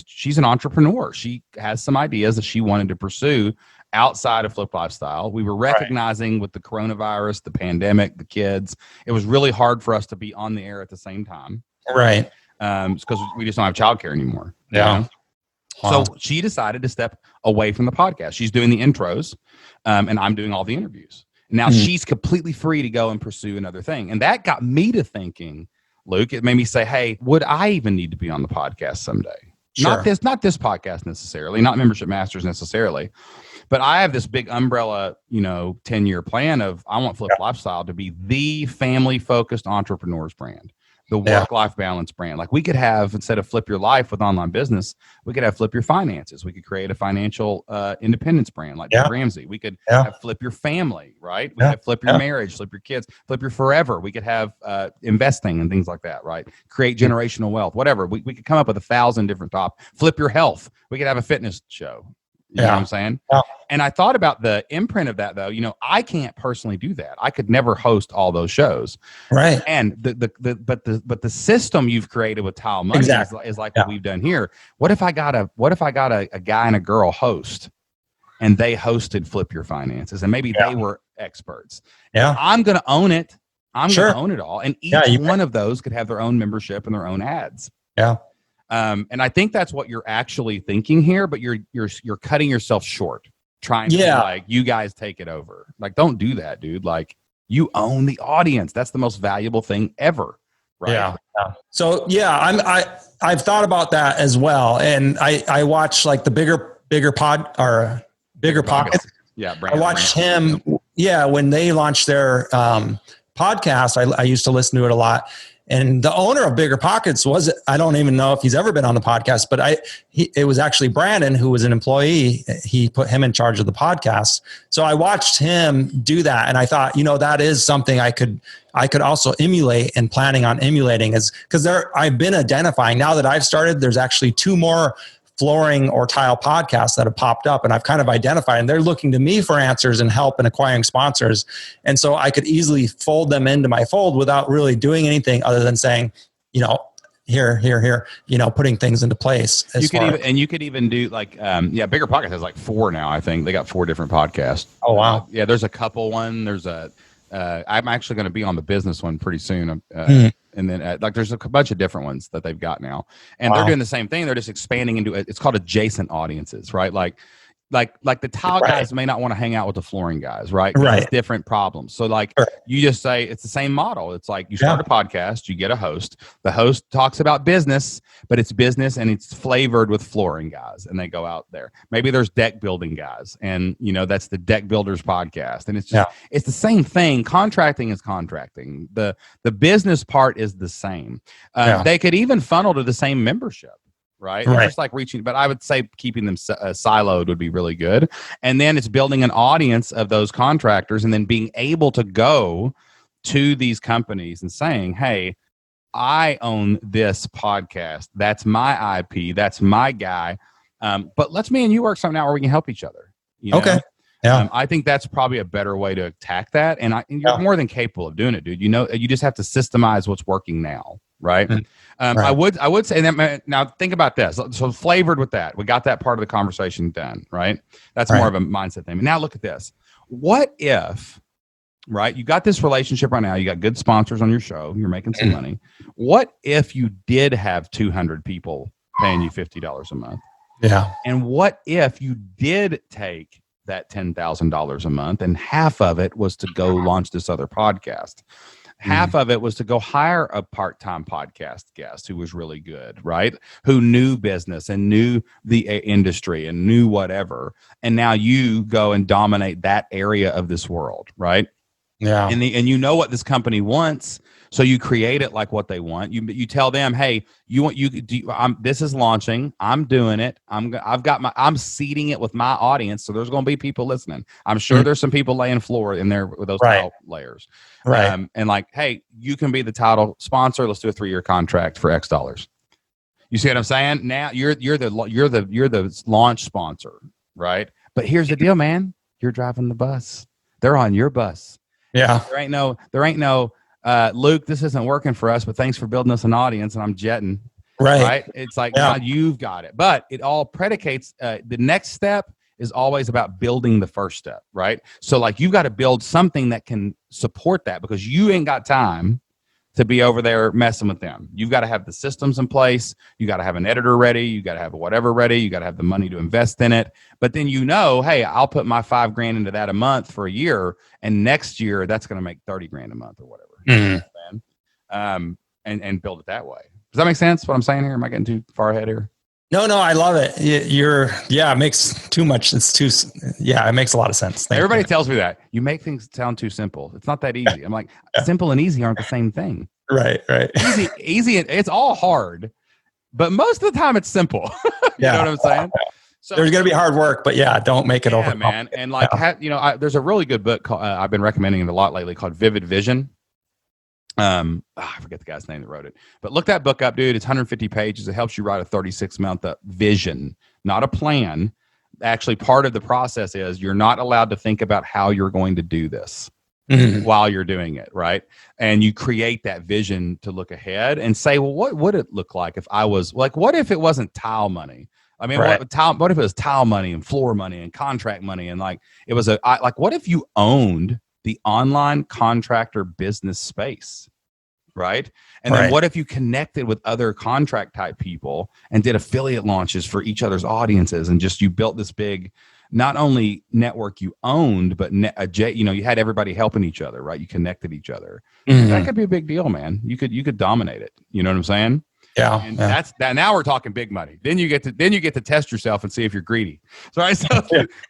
she's an entrepreneur. She has some ideas that she wanted to pursue outside of Flip Lifestyle. We were recognizing with the coronavirus, the pandemic, the kids, it was really hard for us to be on the air at the same time. Right. Because we just don't have childcare anymore. Yeah. You know? Wow. So she decided to step away from the podcast. She's doing the intros, and I'm doing all the interviews. Now she's completely free to go and pursue another thing. And that got me to thinking, Luke, it made me say, hey, would I even need to be on the podcast someday? Sure. Not this podcast necessarily, not Membership Masters necessarily, but I have this big umbrella, 10-year plan of I want Flip Lifestyle to be the family-focused entrepreneurs brand. The work-life balance brand. Like we could have, instead of Flip Your Life with online business, we could have Flip Your Finances. We could create a financial independence brand like Dave Ramsey. We could have Flip Your Family, right? We could have Flip Your Marriage, Flip Your Kids, Flip Your Forever. We could have investing and things like that, right? Create generational wealth, whatever. We could come up with 1,000 different topics. Flip Your Health. We could have a fitness show. You know what I'm saying? Yeah. And I thought about the imprint of that, though. I can't personally do that. I could never host all those shows. Right. And but the system you've created with Tile Money is like what we've done here. What if I got a guy and a girl host, and they hosted Flip Your Finances, and maybe they were experts. Yeah. I'm going to own it. I'm going to own it all, and each one of those could have their own membership and their own ads. Yeah. And I think that's what you're actually thinking here, but you're cutting yourself short trying to like, you guys take it over. Like, don't do that, dude. Like, you own the audience. That's the most valuable thing ever. Right. Yeah. So I've thought about that as well. And I watch like the bigger pockets. Yeah. I watched him. Yeah. When they launched their, podcast, I used to listen to it a lot. And the owner of Bigger Pockets I don't even know if he's ever been on the podcast, but it was actually Brandon, who was an employee. He put him in charge of the podcast. So I watched him do that. And I thought, that is something I could also emulate, and planning on emulating, is because I've been identifying now that I've started, there's actually 2 more flooring or tile podcasts that have popped up, and I've kind of identified, and they're looking to me for answers and help in acquiring sponsors. And so I could easily fold them into my fold without really doing anything other than saying, here, putting things into place. You could even do like, Bigger Pockets has like 4 now. I think they got 4 different podcasts. Oh, wow. There's a couple one. There's I'm actually going to be on the business one pretty soon. and then like there's a bunch of different ones that they've got now, and they're doing the same thing. They're just expanding into it's called adjacent audiences, right? Like the tile guys may not want to hang out with the flooring guys, right? It's different problems. So like you just say it's the same model. It's like you start a podcast, you get a host. The host talks about business, but it's business and it's flavored with flooring guys, and they go out there. Maybe there's deck building guys, and that's the Deck Builders podcast, and it's just it's the same thing. Contracting is contracting. The business part is the same. They could even funnel to the same membership. Right. It's just like reaching, but I would say keeping them siloed would be really good. And then it's building an audience of those contractors and then being able to go to these companies and saying, hey, I own this podcast. That's my IP. That's my guy. But let's me and you work something out where we can help each other. Okay. Yeah. I think that's probably a better way to attack that. And you're more than capable of doing it, dude. You just have to systemize what's working now. Right. I would say that now think about this. So flavored with that, we got that part of the conversation done. Right. That's more of a mindset thing. But now look at this. What if, right, you got this relationship right now, you got good sponsors on your show, you're making some money. What if you did have 200 people paying you $50 a month? Yeah. And what if you did take that $10,000 a month and half of it was to go launch this other podcast? Half of it was to go hire a part-time podcast guest who was really good, right? Who knew business and knew the industry and knew whatever. And now you go and dominate that area of this world, right? Yeah. And you know what this company wants, so you create it like what they want. You tell them, hey, this is launching. I'm doing it. I'm seeding it with my audience, so there's going to be people listening. I'm sure there's some people laying floor in there with those tile layers. Right. And like, hey, you can be the title sponsor. Let's do a 3-year contract for X dollars. You see what I'm saying? Now you're the launch sponsor, right? But here's the deal, man. You're driving the bus. They're on your bus. Yeah. There ain't no Luke, this isn't working for us, but thanks for building us an audience, and I'm jetting. Right. It's like, now you've got it. But it all predicates, the next step is always about building the first step, right? So like you've got to build something that can support that, because you ain't got time to be over there messing with them. You've got to have the systems in place. You got to have an editor ready. You got to have whatever ready. You got to have the money to invest in it. But then hey, I'll put my $5,000 into that a month for a year, and next year that's going to make $30,000 a month or whatever. And build it that way. Does that make sense? What I'm saying here? Am I getting too far ahead here? No, I love it. It makes too much. It makes a lot of sense. Everybody tells me that you make things sound too simple. It's not that easy. I'm like, simple and easy aren't the same thing. Right. Easy. It's all hard, but most of the time it's simple. You know what I'm saying? So, there's going to be hard work, but don't make it over. Man. And like, there's a really good book I've been recommending it a lot lately called Vivid Vision. I forget the guy's name that wrote it, but look that book up, dude. It's 150 pages. It helps you write a 36-month vision, not a plan. Actually, part of the process is you're not allowed to think about how you're going to do this while you're doing it, right? And you create that vision to look ahead and say, well, what would it look like if I was like, what if it wasn't tile money? I mean, what if it was tile money and floor money and contract money? And like, it was what if you owned the online contractor business space, right? And then what if you connected with other contract type people and did affiliate launches for each other's audiences, and just you built this big, not only network you owned, but you had everybody helping each other, right? You connected each other. That could be a big deal, man. You could dominate it. You know what I'm saying? Yeah. And that's that. Now we're talking big money. Then you get to test yourself and see if you're greedy. So, right. So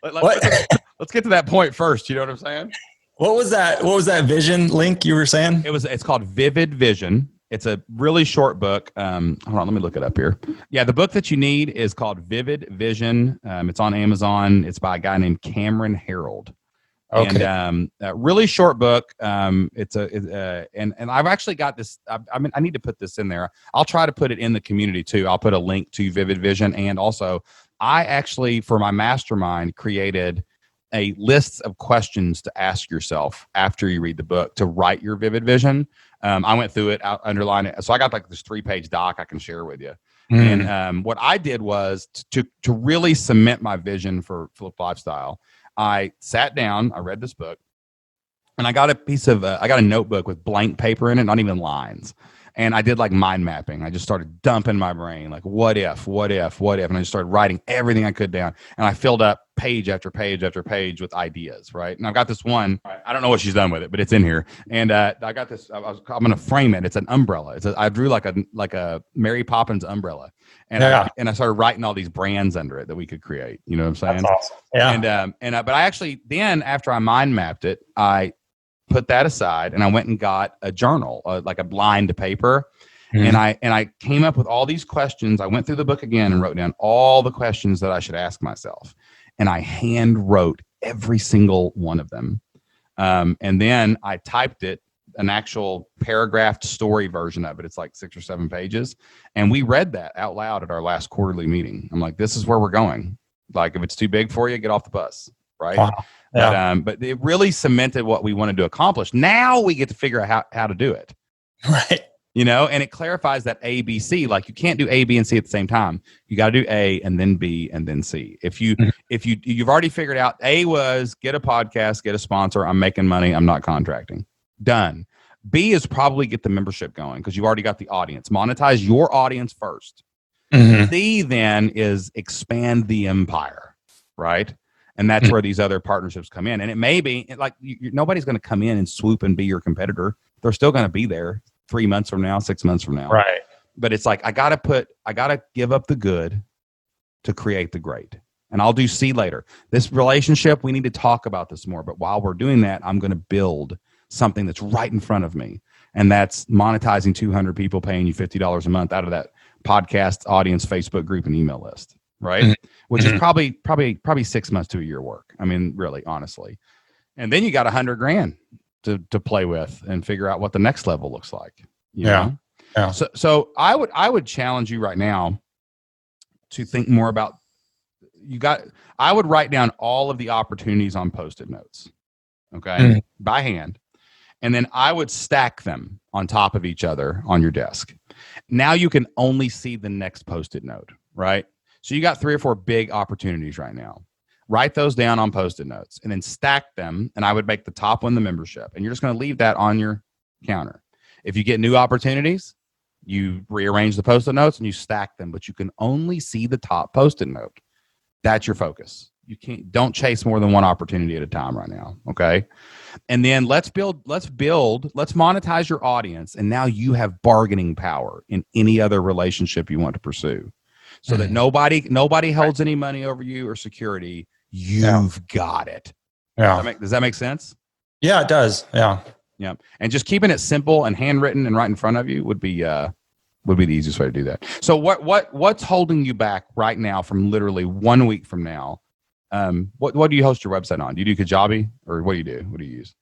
let's get to that point first. You know what I'm saying? What was that vision link you were saying? It's called Vivid Vision. It's a really short book. Hold on, let me look it up here. Yeah, the book that you need is called Vivid Vision. It's on Amazon. It's by a guy named Cameron Herold. Okay. And a really short book. And I've actually got this. I need to put this in there. I'll try to put it in the community too. I'll put a link to Vivid Vision, and also I actually, for my mastermind, created a list of questions to ask yourself after you read the book to write your vivid vision. I went through it, underlined it. So I got like this 3-page doc I can share with you. And what I did was to really cement my vision for Flip Lifestyle. I sat down, I read this book, and I got a notebook with blank paper in it, not even lines. And I did like mind mapping. I just started dumping my brain, like what if, and I just started writing everything I could down. And I filled up page after page after page with ideas, right? And I've got this one. I don't know what she's done with it, but it's in here. And I got this. I'm going to frame it. It's an umbrella. I drew like a Mary Poppins umbrella, and I started writing all these brands under it that we could create. You know what I'm saying? That's awesome. Yeah. But I actually then, after I mind mapped it, I put that aside and I went and got a journal, like a lined paper. And I came up with all these questions. I went through the book again and wrote down all the questions that I should ask myself. And I hand wrote every single one of them. And then I typed it, an actual paragraphed story version of it. It's like 6 or 7 pages. And we read that out loud at our last quarterly meeting. I'm like, this is where we're going. Like, if it's too big for you, get off the bus. Right. Wow. Yeah. But it really cemented what we wanted to accomplish. Now we get to figure out how to do it. Right. You know, and it clarifies that A, B, C. Like, you can't do A, B, and C at the same time. You got to do A and then B and then C. If you've already figured out A was get a podcast, get a sponsor, I'm making money, I'm not contracting. Done. B is probably get the membership going because you've already got the audience. Monetize your audience first. C then is expand the empire, right? And that's where these other partnerships come in. And it may be like nobody's going to come in and swoop and be your competitor. They're still going to be there 3 months from now, 6 months from now. Right. But it's like, I got to give up the good to create the great. And I'll do C later. This relationship, we need to talk about this more. But while we're doing that, I'm going to build something that's right in front of me. And that's monetizing 200 people paying you $50 a month out of that podcast audience, Facebook group, and email list. Right. Which is probably 6 months to a year work. I mean, really, honestly. And then you got $100,000 to play with and figure out what the next level looks like. You know? Yeah. So I would challenge you right now to think more about, I would write down all of the opportunities on Post-it notes. Okay. By hand. And then I would stack them on top of each other on your desk. Now you can only see the next Post-it note, right? So you got 3 or 4 big opportunities right now. Write those down on Post-it notes and then stack them. And I would make the top one the membership. And you're just going to leave that on your counter. If you get new opportunities, you rearrange the Post-it notes and you stack them, but you can only see the top Post-it note. That's your focus. Don't chase more than one opportunity at a time right now. Okay. And then let's monetize your audience. And now you have bargaining power in any other relationship you want to pursue. So that nobody holds any money over you or security. You've got it. Yeah. Does that make sense? Yeah, it does. Yeah. Yeah. And just keeping it simple and handwritten and right in front of you would be the easiest way to do that. So what's holding you back right now from literally 1 week from now? What do you host your website on? Do you do Kajabi or what do you do? What do you use?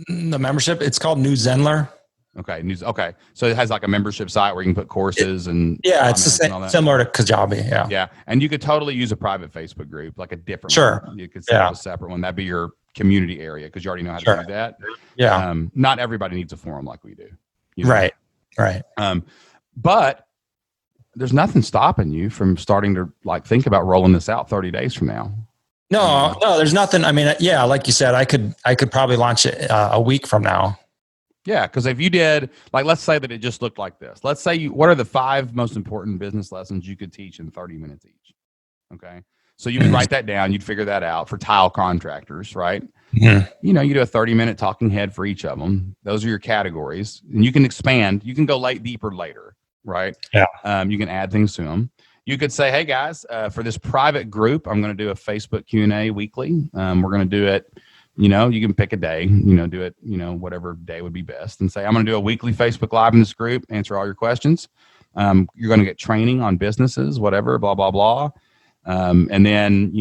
The membership, it's called New Zenler. Okay. Okay. So it has like a membership site where you can put courses and it's the same, similar to Kajabi. Yeah. Yeah. And you could totally use a private Facebook group, like a different one. You could set up a separate one. That'd be your community area because you already know how to do that. Yeah. Not everybody needs a forum like we do. You know? Right. But there's nothing stopping you from starting to like think about rolling this out 30 days from now. No, there's nothing. I mean, yeah, like you said, I could probably launch it a week from now. Yeah, because if you did, like, let's say that it just looked like this. Let's say what are the 5 most important business lessons you could teach in 30 minutes each? Okay. So you would write that down. You'd figure that out for tile contractors, right? You know, you do a 30-minute talking head for each of them. Those are your categories. And you can expand. You can go deeper later, right? Yeah. You can add things to them. You could say, hey, guys, for this private group, I'm going to do a Facebook Q&A weekly. We're going to do it. You know, you can pick a day, do it, whatever day would be best and say, I'm going to do a weekly Facebook Live in this group, answer all your questions. You're going to get training on businesses, whatever, blah, blah, blah. And then,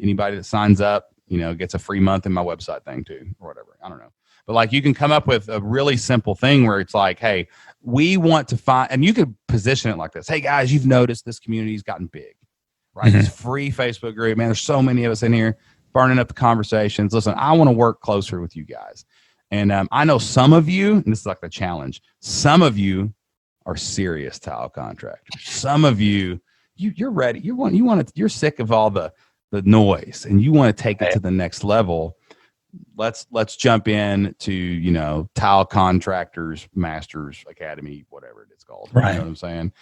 anybody that signs up, gets a free month in my website thing too, or whatever. I don't know. But like you can come up with a really simple thing where it's like, hey, we want to find, and you could position it like this. Hey, guys, you've noticed this community's gotten big, right? This free Facebook group, man, there's so many of us in here. Burning up the conversations. Listen, I want to work closer with you guys. And I know some of you, and this is like the challenge, some of you are serious tile contractors. Some of you're ready. You're sick of all the noise and you want to take it to the next level. let's jump in to, Tile Contractors Masters Academy, whatever it's called. Right. You know what I'm saying?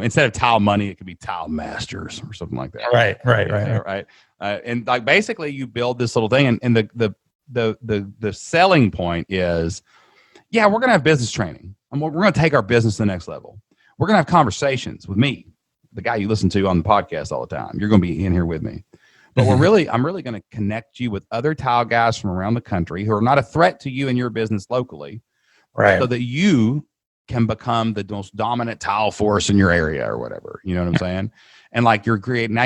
Instead of Tile Money, it could be Tile Masters or something like that. Right. And like basically you build this little thing, and the selling point is, yeah, we're gonna have business training. We're gonna take our business to the next level. We're gonna have conversations with me, the guy you listen to on the podcast all the time. You're gonna be in here with me. But I'm really going to connect you with other tile guys from around the country who are not a threat to you and your business locally, right? So that you can become the most dominant tile force in your area or whatever. You know what I'm saying? And like you're creating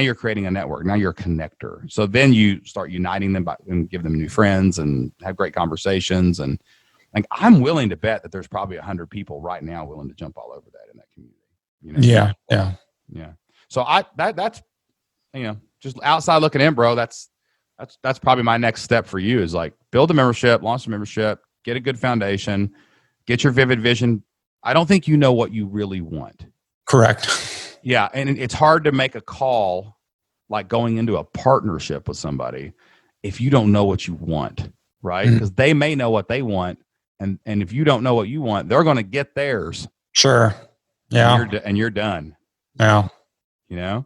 a network. Now you're a connector. So then you start uniting them and give them new friends and have great conversations. And like I'm willing to bet that there's probably 100 people right now willing to jump all over that in that community. Yeah. So that's just outside looking in, bro. That's probably my next step for you is like build a membership, launch a membership, get a good foundation, get your vivid vision. I don't think you know what you really want. Correct. Yeah. And it's hard to make a call like going into a partnership with somebody if you don't know what you want, right? Because they may know what they want. And if you don't know what you want, they're going to get theirs. Sure. Yeah. And you're done. Yeah.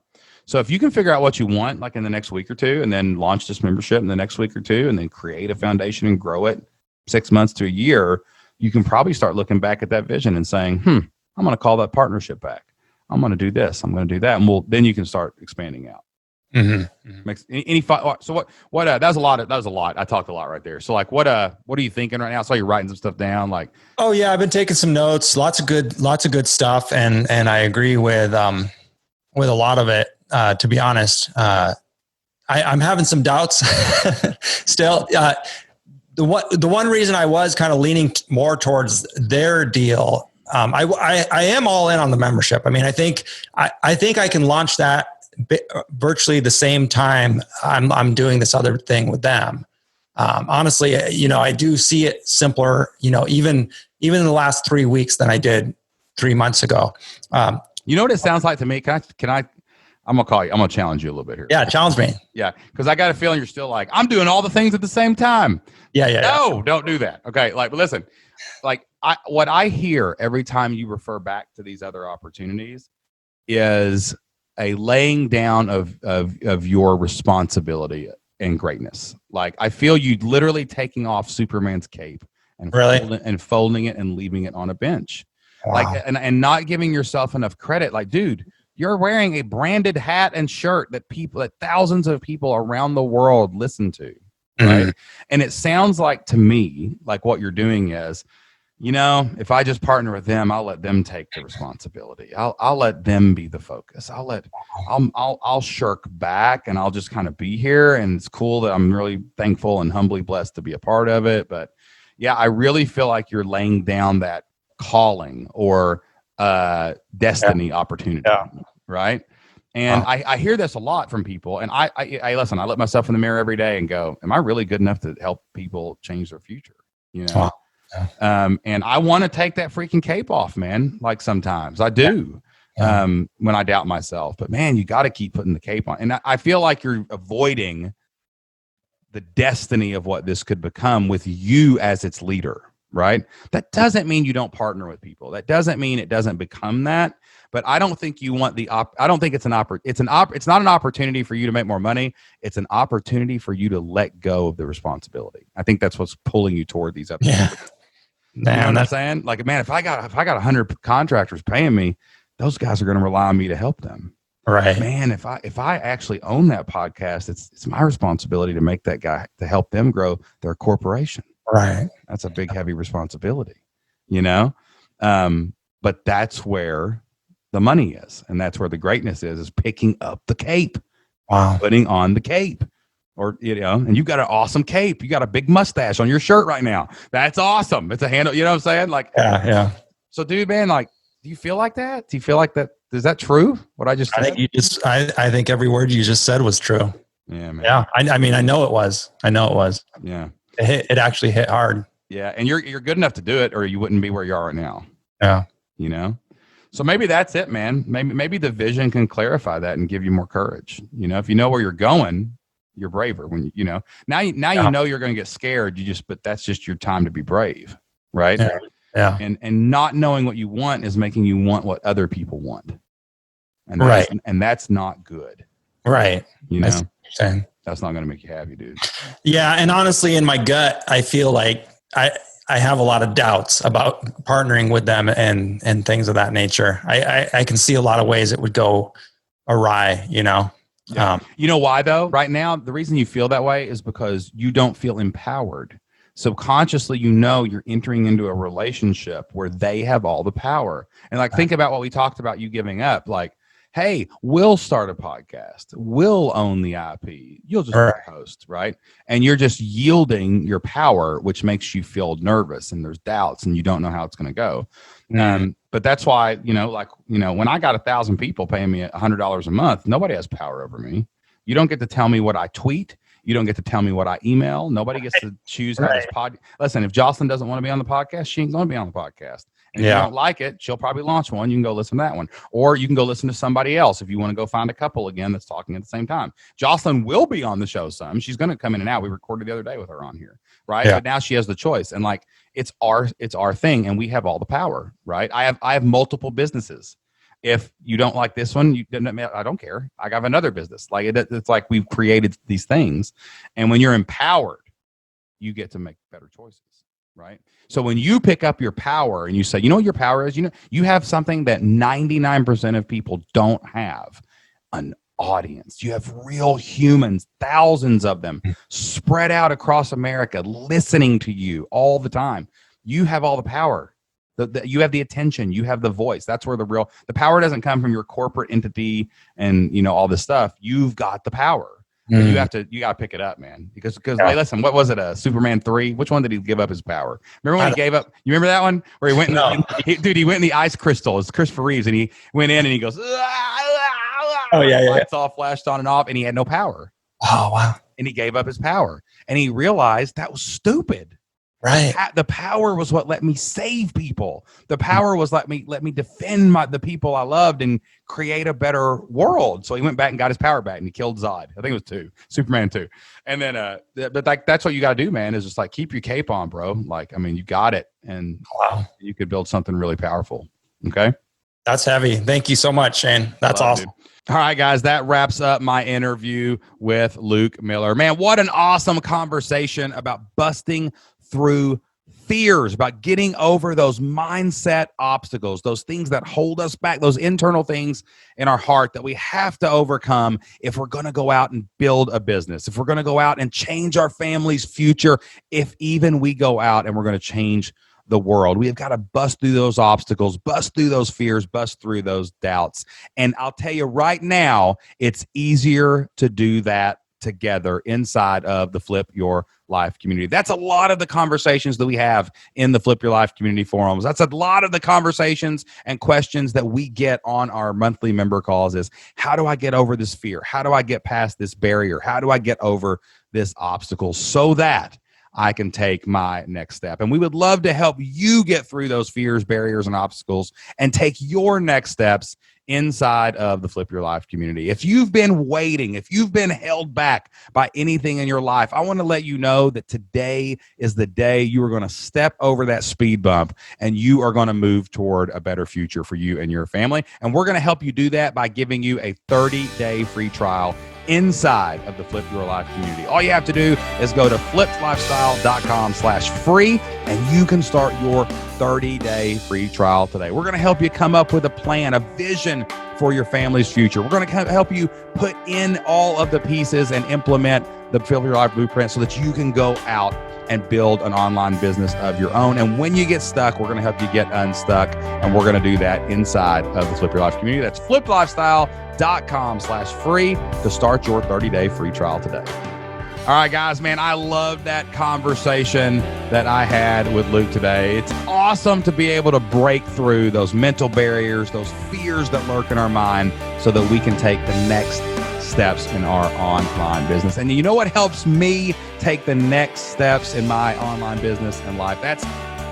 So if you can figure out what you want, like in the next week or two, and then launch this membership in the next week or two, and then create a foundation and grow it 6 months to a year, you can probably start looking back at that vision and saying, I'm going to call that partnership back. I'm going to do this. I'm going to do that. And then you can start expanding out. Makes any so what that was a lot. I talked a lot right there. So like, what are you thinking right now? I saw you writing some stuff down. Like, oh yeah, I've been taking some notes, lots of good stuff. And I agree with a lot of it. To be honest, I'm having some doubts still. The one reason I was kind of leaning more towards their deal, I am all in on the membership. I mean, I think I can launch that virtually the same time I'm doing this other thing with them. Honestly, I do see it simpler, even in the last 3 weeks than I did 3 months ago. You know what it sounds like to me? Can I I'm going to call you. I'm going to challenge you a little bit here. Yeah, challenge me. Yeah, because I got a feeling you're still like, I'm doing all the things at the same time. Yeah. No, don't do that. Okay, like, but listen, like what I hear every time you refer back to these other opportunities is a laying down of your responsibility and greatness. Like I feel you literally taking off Superman's cape and folding it and leaving it on a bench. Wow. Like and not giving yourself enough credit. Like, dude, you're wearing a branded hat and shirt that thousands of people around the world listen to. Right. And it sounds like to me, like what you're doing is, if I just partner with them, I'll let them take the responsibility. I'll let them be the focus. I'll shirk back and I'll just kind of be here. And it's cool that I'm really thankful and humbly blessed to be a part of it. But yeah, I really feel like you're laying down that calling or destiny opportunity. Yeah. Right. And I hear this a lot from people. And I listen, I look myself in the mirror every day and go, am I really good enough to help people change their future? Yeah. And I want to take that freaking cape off, man. Like sometimes I do when I doubt myself. But man, you got to keep putting the cape on. And I feel like you're avoiding the destiny of what this could become with you as its leader. Right. That doesn't mean you don't partner with people. That doesn't mean it doesn't become that. But I don't think you want I don't think it's it's not an opportunity for you to make more money. It's an opportunity for you to let go of the responsibility. I think that's what's pulling you toward these other people. You know what I'm saying? Like, man, if I got 100 contractors paying me, those guys are going to rely on me to help them. Right. Man, if I actually own that podcast, it's my responsibility to make that guy, to help them grow their corporation. Right. That's a big, heavy responsibility, but that's where the money is. And that's where the greatness is picking up the cape. Wow. Putting on the cape. Or, and you got an awesome cape. You got a big mustache on your shirt right now. That's awesome. It's a handle. You know what I'm saying? Like, yeah. So dude, man, like, do you feel like that? Do you feel like that? Is that true? What I just said? I think every word you just said was true. Yeah, man. Yeah. I mean, I know it was. Yeah. It actually hit hard. Yeah. And you're good enough to do it or you wouldn't be where you are right now. Yeah. So maybe that's it, man. Maybe the vision can clarify that and give you more courage. If you know where you're going, you're braver when now you know you're going to get scared. But that's just your time to be brave. Right. Yeah. And not knowing what you want is making you want what other people want. And that's not good. Right. That's not going to make you happy, dude. Yeah. And honestly, in my gut, I feel like I have a lot of doubts about partnering with them and things of that nature. I can see a lot of ways it would go awry, Yeah. You know why though? Right now, the reason you feel that way is because you don't feel empowered. Subconsciously, you're entering into a relationship where they have all the power. And like, think about what we talked about, you giving up. Like, hey, we'll start a podcast. We'll own the IP. You'll just be a host, right? And you're just yielding your power, which makes you feel nervous and there's doubts and you don't know how it's going to go. But that's why, when I got 1,000 people paying me $100 a month, nobody has power over me. You don't get to tell me what I tweet. You don't get to tell me what I email. Nobody gets to choose how this podcast. Listen, if Jocelyn doesn't want to be on the podcast, she ain't going to be on the podcast. And if you don't like it, she'll probably launch one. You can go listen to that one. Or you can go listen to somebody else if you want to go find a couple again that's talking at the same time. Jocelyn will be on the show some. She's going to come in and out. We recorded the other day with her on here, right? Yeah. But now she has the choice. And like, it's our thing, and we have all the power, right? I have multiple businesses. If you don't like this one, I don't care. I have another business. Like it's like we've created these things. And when you're empowered, you get to make better choices, right? So when you pick up your power and you say, you know what your power is? You have something that 99% of people don't have, an audience. You have real humans, thousands of them spread out across America, listening to you all the time. You have all the power. You have the attention, you have the voice. That's where the power doesn't come from your corporate entity and all this stuff. You've got the power. But you got to pick it up, man. Because hey, listen, what was it? Superman 3? Which one did he give up his power? Remember when he gave up? You remember that one where he went he went in the ice crystal. It's Christopher Reeves, and he went in and he goes, lights all flashed on and off, and he had no power. Oh wow. And he gave up his power. And he realized that was stupid. Right. The power was what let me save people. The power was let me defend the people I loved and create a better world. So he went back and got his power back and he killed Zod. I think it was 2, Superman 2. And then, but like, that's what you got to do, man, is just like, keep your cape on, bro. Like, I mean, you got it. And you could build something really powerful. Okay. That's heavy. Thank you so much, Shane. That's awesome. Dude. All right, guys, that wraps up my interview with Luke Miller. Man, what an awesome conversation about busting through fears, about getting over those mindset obstacles, those things that hold us back, those internal things in our heart that we have to overcome if we're going to go out and build a business, if we're going to go out and change our family's future, if even we go out and we're going to change the world. We have got to bust through those obstacles, bust through those fears, bust through those doubts. And I'll tell you right now, it's easier to do that together inside of the Flip Your Life community. That's a lot of the conversations that we have in the Flip Your Life community forums. That's a lot of the conversations and questions that we get on our monthly member calls is, how do I get over this fear? How do I get past this barrier? How do I get over this obstacle so that I can take my next step? And we would love to help you get through those fears, barriers, and obstacles and take your next steps inside of the Flip Your Life community. If you've been waiting, if you've been held back by anything in your life, I want to let you know that today is the day you are going to step over that speed bump and you are going to move toward a better future for you and your family. And we're going to help you do that by giving you a 30-day free trial inside of the Flip Your Life community. All you have to do is go to flipslifestyle.com/free and you can start your 30-day free trial today. We're going to help you come up with a plan, a vision for your family's future. We're going to help you put in all of the pieces and implement the Flip Your Life blueprint so that you can go out and build an online business of your own. And when you get stuck, we're going to help you get unstuck. And we're going to do that inside of the Flip Your Life community. That's fliplifestyle.com/free to start your 30-day free trial today. All right, guys, man, I love that conversation that I had with Luke today. It's awesome to be able to break through those mental barriers, those fears that lurk in our mind so that we can take the next steps in our online business. And you know what helps me take the next steps in my online business and life? That's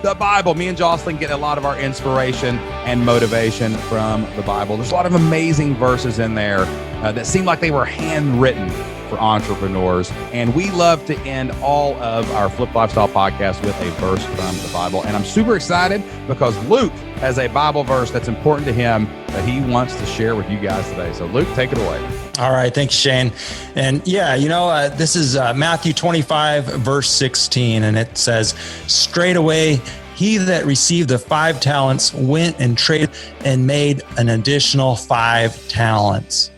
the Bible. Me and Jocelyn get a lot of our inspiration and motivation from the Bible. There's a lot of amazing verses in there that seem like they were handwritten for entrepreneurs. And we love to end all of our Flip Lifestyle podcast with a verse from the Bible. And I'm super excited because Luke has a Bible verse that's important to him that he wants to share with you guys today. So Luke, take it away. All right. Thanks, Shane. And yeah, this is Matthew 25, verse 16. And it says, straightaway, he that received the 5 talents went and traded and made an additional 5 talents.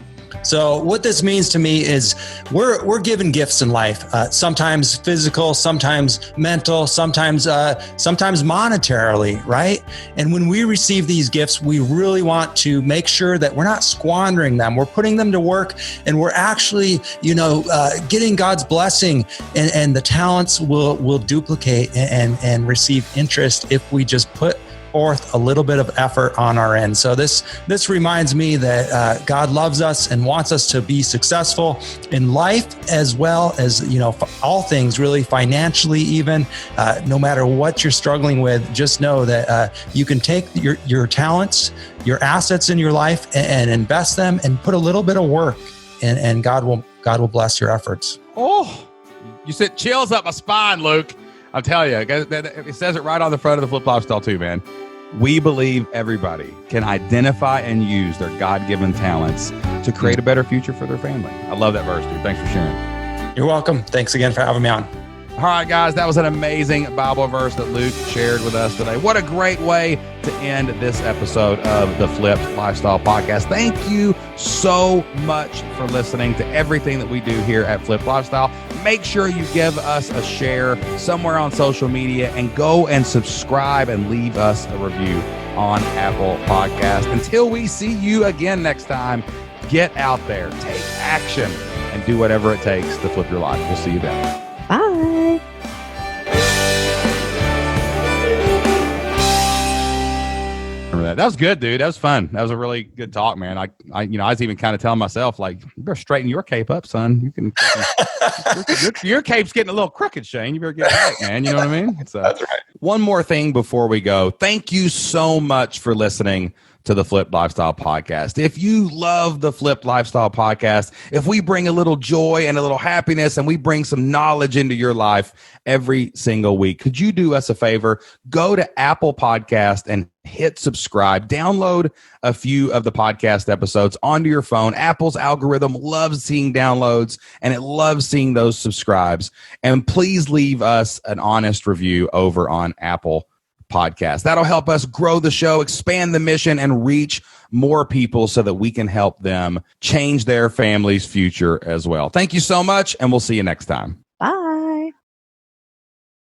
So what this means to me is we're given gifts in life, sometimes physical, sometimes mental, sometimes monetarily, right? And when we receive these gifts, we really want to make sure that we're not squandering them. We're putting them to work, and we're actually, getting God's blessing, and the talents will duplicate and receive interest if we just put forth a little bit of effort on our end. So this reminds me that God loves us and wants us to be successful in life, as well as, all things really, financially even. No matter what you're struggling with, just know that you can take your talents, your assets in your life, and invest them and put a little bit of work, and God will bless your efforts. Oh, you sent chills up my spine, Luke. I'll tell you, it says it right on the front of the Flip Lifestyle too, man. We believe everybody can identify and use their God-given talents to create a better future for their family. I love that verse, dude. Thanks for sharing. You're welcome. Thanks again for having me on. All right, guys, that was an amazing Bible verse that Luke shared with us today. What a great way to end this episode of the Flip Lifestyle Podcast. Thank you so much for listening to everything that we do here at Flip Lifestyle. Make sure you give us a share somewhere on social media, and go and subscribe and leave us a review on Apple Podcast. Until we see you again next time, get out there, take action, and do whatever it takes to flip your life. We'll see you then. Bye. That was good, dude. That was fun. That was a really good talk, man. I was even kind of telling myself, like, you better straighten your cape up, son. You can, your cape's getting a little crooked, Shane. You better get it right, man. You know what I mean? So, that's right. One more thing before we go. Thank you so much for listening to the Flip Lifestyle Podcast. If you love the Flip Lifestyle Podcast, if we bring a little joy and a little happiness, and we bring some knowledge into your life every single week, could you do us a favor? Go to Apple Podcast and hit subscribe. Download a few of the podcast episodes onto your phone. Apple's algorithm loves seeing downloads, and it loves seeing those subscribes. And please leave us an honest review over on Apple Podcast. That'll help us grow the show, expand the mission, and reach more people so that we can help them change their family's future as well. Thank you so much, and we'll see you next time. Bye.